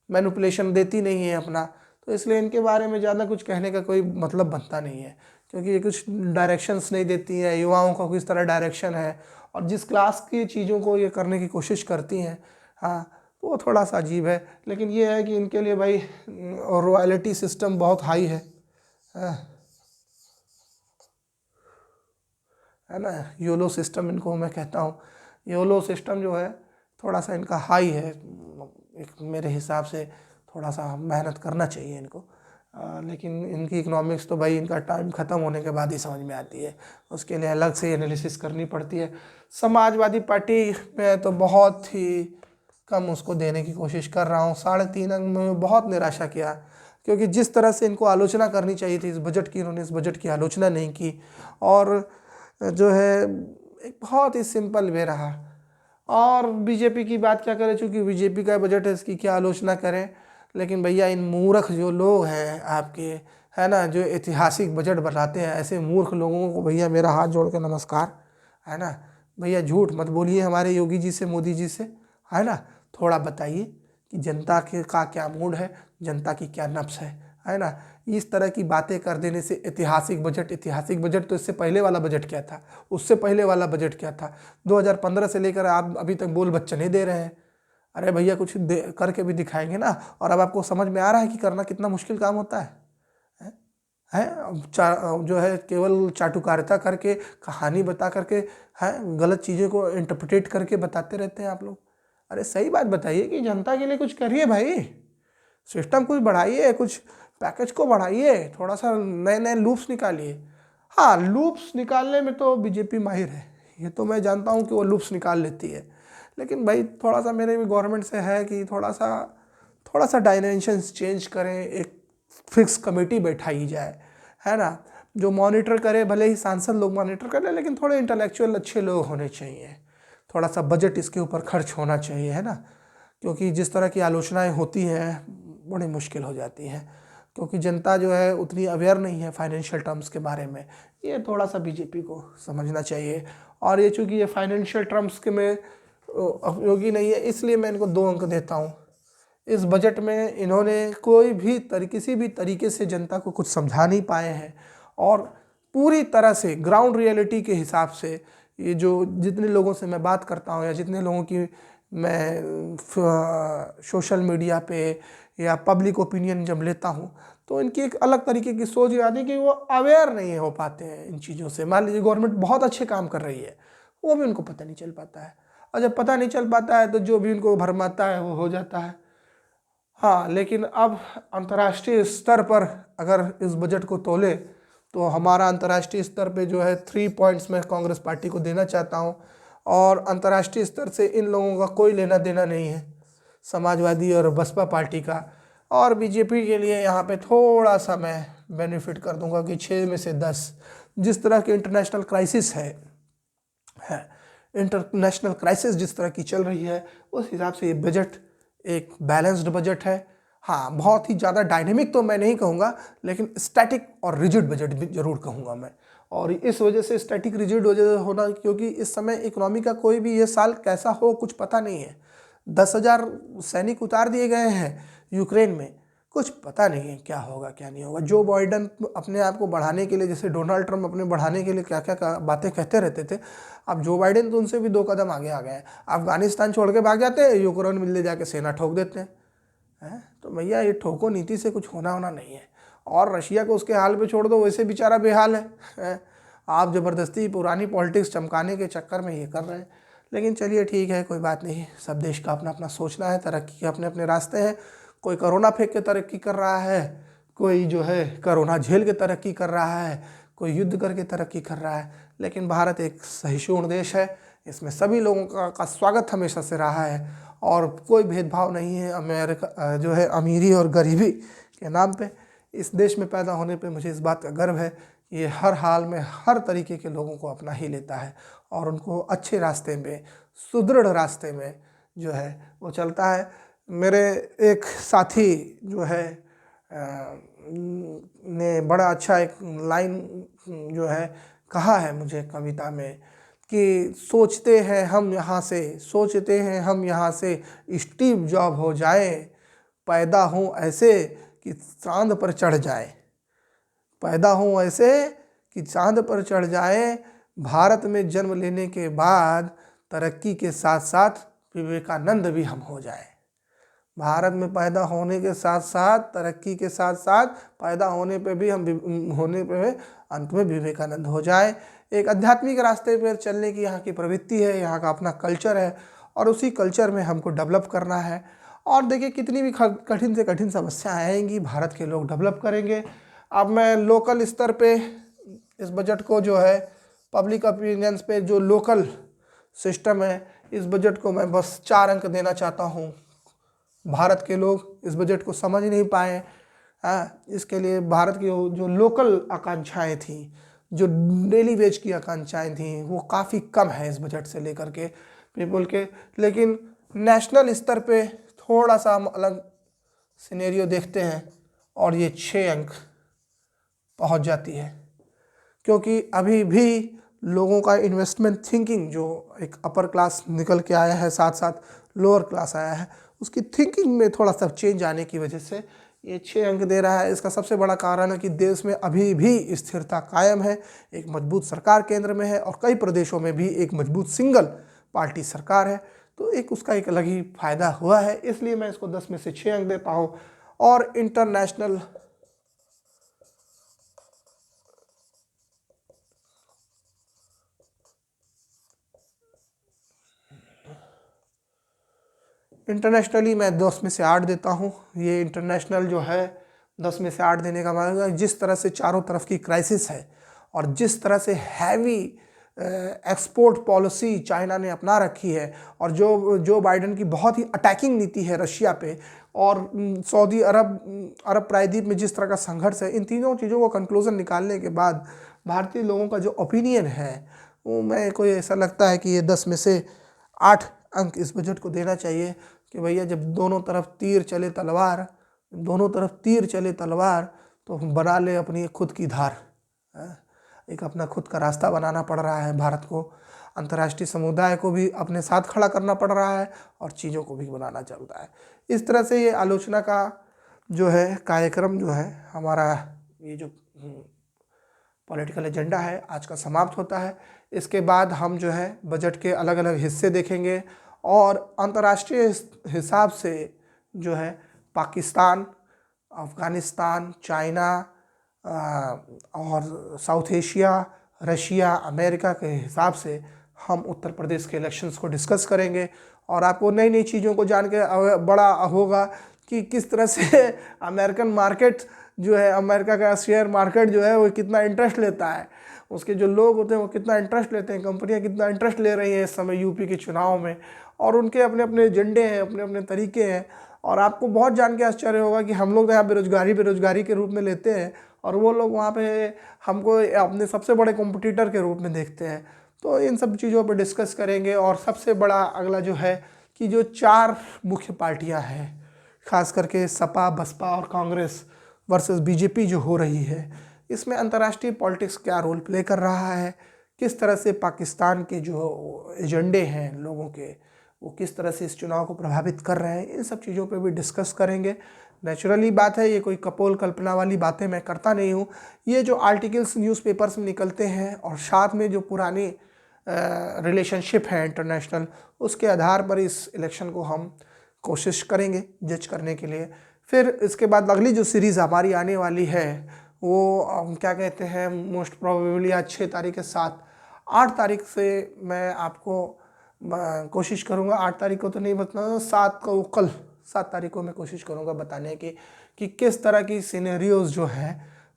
[SPEAKER 1] मैनिपुलेशन देती नहीं है अपना, तो इसलिए इनके बारे में ज़्यादा कुछ कहने का कोई मतलब बनता नहीं है। क्योंकि ये कुछ डायरेक्शंस नहीं देती है, युवाओं का किस तरह डायरेक्शन है, और जिस क्लास की चीज़ों को ये करने की कोशिश करती हैं, हाँ, तो वो थोड़ा सा अजीब है। लेकिन ये है कि इनके लिए भाई रॉयल्टी सिस्टम बहुत हाई है ना। योलो सिस्टम इनको मैं कहता हूँ, योलो सिस्टम जो है थोड़ा सा इनका हाई है। एक मेरे हिसाब से थोड़ा सा मेहनत करना चाहिए इनको। लेकिन इनकी इकोनॉमिक्स तो भाई इनका टाइम ख़त्म होने के बाद ही समझ में आती है, उसके लिए अलग से एनालिसिस करनी पड़ती है। समाजवादी पार्टी में तो बहुत ही कम उसको देने की कोशिश कर रहा हूँ। 3.5 अंक में बहुत निराशा किया, क्योंकि जिस तरह से इनको आलोचना करनी चाहिए थी इस बजट की, इन्होंने इस बजट की आलोचना नहीं की, और जो है एक बहुत ही सिंपल वे रहा। और बीजेपी की बात क्या करें, चूँकि बीजेपी का बजट है, इसकी क्या आलोचना करें। लेकिन भैया इन मूर्ख जो लोग हैं आपके, है ना, जो ऐतिहासिक बजट बनाते हैं, ऐसे मूर्ख लोगों को भैया मेरा हाथ जोड़ के नमस्कार, है ना। भैया झूठ मत बोलिए हमारे योगी जी से, मोदी जी से, है ना। थोड़ा बताइए कि जनता के का क्या मूड है, जनता की क्या नब्ज़ है ना। इस तरह की बातें कर देने से ऐतिहासिक बजट तो इससे पहले वाला बजट क्या था, उससे पहले वाला बजट क्या था, 2015 से लेकर आप अभी तक बोल बच्चे नहीं दे रहे हैं। अरे भैया कुछ करके भी दिखाएंगे ना। और अब आपको समझ में आ रहा है कि करना कितना मुश्किल काम होता है। जो है केवल चाटुकारिता करके, कहानी बता करके, है गलत चीज़ों को इंटरप्रेट करके बताते रहते हैं आप लोग। अरे सही बात बताइए कि जनता के लिए कुछ करिए भाई, सिस्टम कुछ बढ़ाइए, कुछ पैकेज को बढ़ाइए, थोड़ा सा नए नए लूप्स निकालिए। हाँ, लूप्स निकालने में तो बीजेपी माहिर है, ये तो मैं जानता हूँ कि वो लूप्स निकाल लेती है। लेकिन भाई थोड़ा सा मेरे भी गवर्नमेंट से है कि थोड़ा सा डायमेंशंस चेंज करें, एक फिक्स कमेटी बैठाई जाए, है ना, जो मॉनिटर करे। भले ही सांसद लोग मॉनिटर करें, लेकिन थोड़े इंटेलेक्चुअल अच्छे लोग होने चाहिए। थोड़ा सा बजट इसके ऊपर खर्च होना चाहिए, है ना। क्योंकि जिस तरह की आलोचनाएं होती हैं बड़ी मुश्किल हो जाती हैं, क्योंकि जनता जो है उतनी अवेयर नहीं है फाइनेंशियल टर्म्स के बारे में। ये थोड़ा सा बीजेपी को समझना चाहिए। और ये चूँकि ये फाइनेंशियल टर्म्स के में उपयोगी नहीं है, इसलिए मैं इनको 2 अंक देता हूँ। इस बजट में इन्होंने किसी भी तरीके से जनता को कुछ समझा नहीं पाए हैं, और पूरी तरह से ग्राउंड रियलिटी के हिसाब से ये जो जितने लोगों से मैं बात करता हूँ, या जितने लोगों की मैं सोशल मीडिया पे या पब्लिक ओपिनियन जब लेता हूँ, तो इनकी एक अलग तरीके की सोच आती है कि वो अवेयर नहीं हो पाते हैं इन चीज़ों से। मान लीजिए गवर्नमेंट बहुत अच्छे काम कर रही है, वो भी उनको पता नहीं चल पाता है, और जब पता नहीं चल पाता है तो जो भी उनको भरमाता है वो हो जाता है। हाँ, लेकिन अब अंतर्राष्ट्रीय स्तर पर अगर इस बजट को तोले, तो हमारा अंतर्राष्ट्रीय स्तर पे जो है 3 पॉइंट्स मैं कांग्रेस पार्टी को देना चाहता हूँ। और अंतर्राष्ट्रीय स्तर से इन लोगों का कोई लेना देना नहीं है, समाजवादी और बसपा पार्टी का। और बीजेपी के लिए यहाँ पे थोड़ा सा मैं बेनिफिट कर दूंगा कि 6 में से 10। जिस तरह के इंटरनेशनल क्राइसिस है इंटरनेशनल क्राइसिस जिस तरह की चल रही है, उस हिसाब से ये बजट एक बैलेंस्ड बजट है। हाँ, बहुत ही ज़्यादा डायनेमिक तो मैं नहीं कहूँगा, लेकिन स्टैटिक और रिजिड बजट भी जरूर कहूँगा मैं। और इस वजह से स्टैटिक रिजिड वजह होना, क्योंकि इस समय इकोनॉमी का कोई भी ये साल कैसा हो कुछ पता नहीं है। 10,000 सैनिक उतार दिए गए हैं यूक्रेन में, कुछ पता नहीं है क्या होगा क्या नहीं होगा। जो बाइडन अपने आप को बढ़ाने के लिए, जैसे डोनाल्ड ट्रंप अपने बढ़ाने के लिए क्या क्या बातें कहते रहते थे, अब जो बाइडन तो उनसे भी 2 कदम आगे आ गए हैं। अफगानिस्तान छोड़ के भाग जाते हैं, यूक्रेन में ले जाके सेना ठोक देते हैं। तो भैया ये ठोको नीति से कुछ होना नहीं है। और रशिया को उसके हाल पे छोड़ दो, वैसे बेचारा बेहाल है। आप ज़बरदस्ती पुरानी पॉलिटिक्स चमकाने के चक्कर में ये कर रहे हैं। लेकिन चलिए ठीक है, कोई बात नहीं, सब देश का अपना अपना सोचना है, तरक्की के अपने अपने रास्ते हैं। कोई कोरोना फेंक के तरक्की कर रहा है, कोई जो है कोरोना झेल के तरक्की कर रहा है, कोई युद्ध करके तरक्की कर रहा है। लेकिन भारत एक सहिष्णु देश है, इसमें सभी लोगों का स्वागत हमेशा से रहा है और कोई भेदभाव नहीं है अमेरिका जो है अमीरी और गरीबी के नाम पे। इस देश में पैदा होने पे मुझे इस बात का गर्व है कि ये हर हाल में हर तरीके के लोगों को अपना ही लेता है और उनको अच्छे रास्ते में, सुदृढ़ रास्ते में जो है वो चलता है। मेरे एक साथी जो है ने बड़ा अच्छा एक लाइन जो है कहा है मुझे कविता में कि सोचते हैं हम यहाँ से स्टीव जॉब हो जाए, पैदा हूँ ऐसे कि चांद पर चढ़ जाए, पैदा हूँ ऐसे कि चांद पर चढ़ जाए। भारत में जन्म लेने के बाद तरक्की के साथ साथ विवेकानंद भी हम हो जाए। भारत में पैदा होने के साथ साथ, तरक्की के साथ साथ पैदा होने पे भी हम अंत में विवेकानंद हो जाए। एक आध्यात्मिक रास्ते पर चलने की यहाँ की प्रवृत्ति है, यहाँ का अपना कल्चर है और उसी कल्चर में हमको डेवलप करना है। और देखिए कितनी भी कठिन से कठिन समस्याएं आएंगी, भारत के लोग डेवलप करेंगे। अब मैं लोकल स्तर पे इस बजट को जो है पब्लिक ओपिनियंस पे जो लोकल सिस्टम है, इस बजट को मैं बस 4 अंक देना चाहता हूँ। भारत के लोग इस बजट को समझ नहीं पाए। इसके लिए भारत की जो लोकल आकांक्षाएं थी, जो डेली वेज की आकांक्षाएं थी, वो काफ़ी कम है इस बजट से लेकर के पीपल के। लेकिन नेशनल स्तर पे थोड़ा सा हम अलग सिनेरियो देखते हैं और ये 6 अंक पहुंच जाती है, क्योंकि अभी भी लोगों का इन्वेस्टमेंट थिंकिंग जो एक अपर क्लास निकल के आया है, साथ साथ लोअर क्लास आया है, उसकी थिंकिंग में थोड़ा सा चेंज आने की वजह से ये 6 अंक दे रहा है। इसका सबसे बड़ा कारण है कि देश में अभी भी स्थिरता कायम है, एक मजबूत सरकार केंद्र में है और कई प्रदेशों में भी एक मजबूत सिंगल पार्टी सरकार है। तो एक उसका एक अलग ही फायदा हुआ है, इसलिए मैं इसको 10 में से 6 अंक देता हूँ। और इंटरनेशनल इंटरनेशनली मैं 10 में से 8 देता हूँ। ये इंटरनेशनल जो है 10 में से 8 देने का मतलब जिस तरह से चारों तरफ की क्राइसिस है और जिस तरह से हैवी एक्सपोर्ट पॉलिसी चाइना ने अपना रखी है और जो बाइडन की बहुत ही अटैकिंग नीति है रशिया पे और सऊदी अरब प्रायद्वीप में जिस तरह का संघर्ष है, इन तीनों चीज़ों को कंक्लूजन निकालने के बाद भारतीय लोगों का जो ओपिनियन है वो मैं कोई ऐसा लगता है कि ये 10 में से 8 अंक इस बजट को देना चाहिए। कि भैया जब दोनों तरफ तीर चले तलवार तो बना ले अपनी खुद की धार। एक अपना खुद का रास्ता बनाना पड़ रहा है भारत को, अंतर्राष्ट्रीय समुदाय को भी अपने साथ खड़ा करना पड़ रहा है और चीज़ों को भी बनाना चलता है। इस तरह से ये आलोचना का जो है कार्यक्रम जो है हमारा, ये जो पॉलिटिकल एजेंडा है आज का समाप्त होता है। इसके बाद हम जो है बजट के अलग अलग हिस्से देखेंगे और अंतर्राष्ट्रीय हिसाब से जो है पाकिस्तान, अफ़गानिस्तान, चाइना और साउथ एशिया, रशिया, अमेरिका के हिसाब से हम उत्तर प्रदेश के इलेक्शंस को डिस्कस करेंगे और आपको नई नई चीज़ों को जान के बड़ा होगा कि किस तरह से अमेरिकन मार्केट जो है, अमेरिका का शेयर मार्केट जो है वो कितना इंटरेस्ट लेता है। उसके जो लोग होते हैं वो कितना इंटरेस्ट लेते हैं, कंपनियां कितना इंटरेस्ट ले रही हैं इस समय यूपी के चुनाव में, और उनके अपने अपने एजेंडे हैं, अपने अपने तरीके हैं। और आपको बहुत जान के आश्चर्य होगा कि हम लोग तो यहाँ बेरोजगारी के रूप में लेते हैं, और वो लोग वहाँ पे हमको अपने सबसे बड़े कॉम्पिटिटर के रूप में देखते हैं। तो इन सब चीज़ों पर डिस्कस करेंगे। और सबसे बड़ा अगला जो है कि जो 4 मुख्य पार्टियां हैं, खास करके सपा, बसपा और कांग्रेस वर्सेस बीजेपी जो हो रही है, इसमें अंतर्राष्ट्रीय पॉलिटिक्स क्या रोल प्ले कर रहा है, किस तरह से पाकिस्तान के जो एजेंडे हैं लोगों के, वो किस तरह से इस चुनाव को प्रभावित कर रहे हैं, इन सब चीज़ों पे भी डिस्कस करेंगे। नेचुरली बात है, ये कोई कपोल कल्पना वाली बातें मैं करता नहीं हूँ। ये जो आर्टिकल्स न्यूज़पेपर्स में निकलते हैं और साथ में जो पुरानी रिलेशनशिप है इंटरनेशनल, उसके आधार पर इस इलेक्शन को हम कोशिश करेंगे जज करने के लिए। फिर इसके बाद अगली जो सीरीज़ हमारी आने वाली है वो क्या कहते हैं, मोस्ट प्रोबेबली आज 6 तारीख के साथ 8 तारीख से मैं आपको कोशिश करूँगा, 8 तारीख को तो नहीं बता, 7 को, कल 7 तारीख को मैं कोशिश करूँगा बताने की कि किस तरह की सिनेरियोज जो है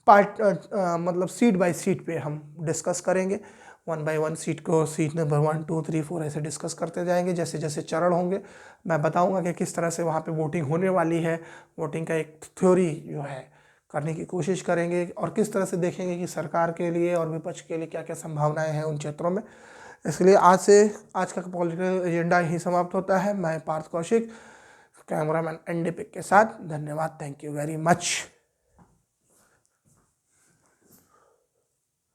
[SPEAKER 1] मतलब सीट बाय सीट पे हम डिस्कस करेंगे। 1 बाय 1 सीट को, सीट नंबर 1, 2, 3, 4 ऐसे डिस्कस करते जाएंगे। जैसे जैसे चरण होंगे मैं बताऊंगा कि किस तरह से वहाँ पे वोटिंग होने वाली है, वोटिंग का एक थ्योरी जो है करने की कोशिश करेंगे, और किस तरह से देखेंगे कि सरकार के लिए और विपक्ष के लिए क्या क्या संभावनाएं हैं उन क्षेत्रों में। इसलिए आज का पॉलिटिकल एजेंडा यही समाप्त होता है। मैं पार्थ कौशिक, कैमरामैन एनडी पिक के साथ। धन्यवाद, थैंक यू वेरी मच।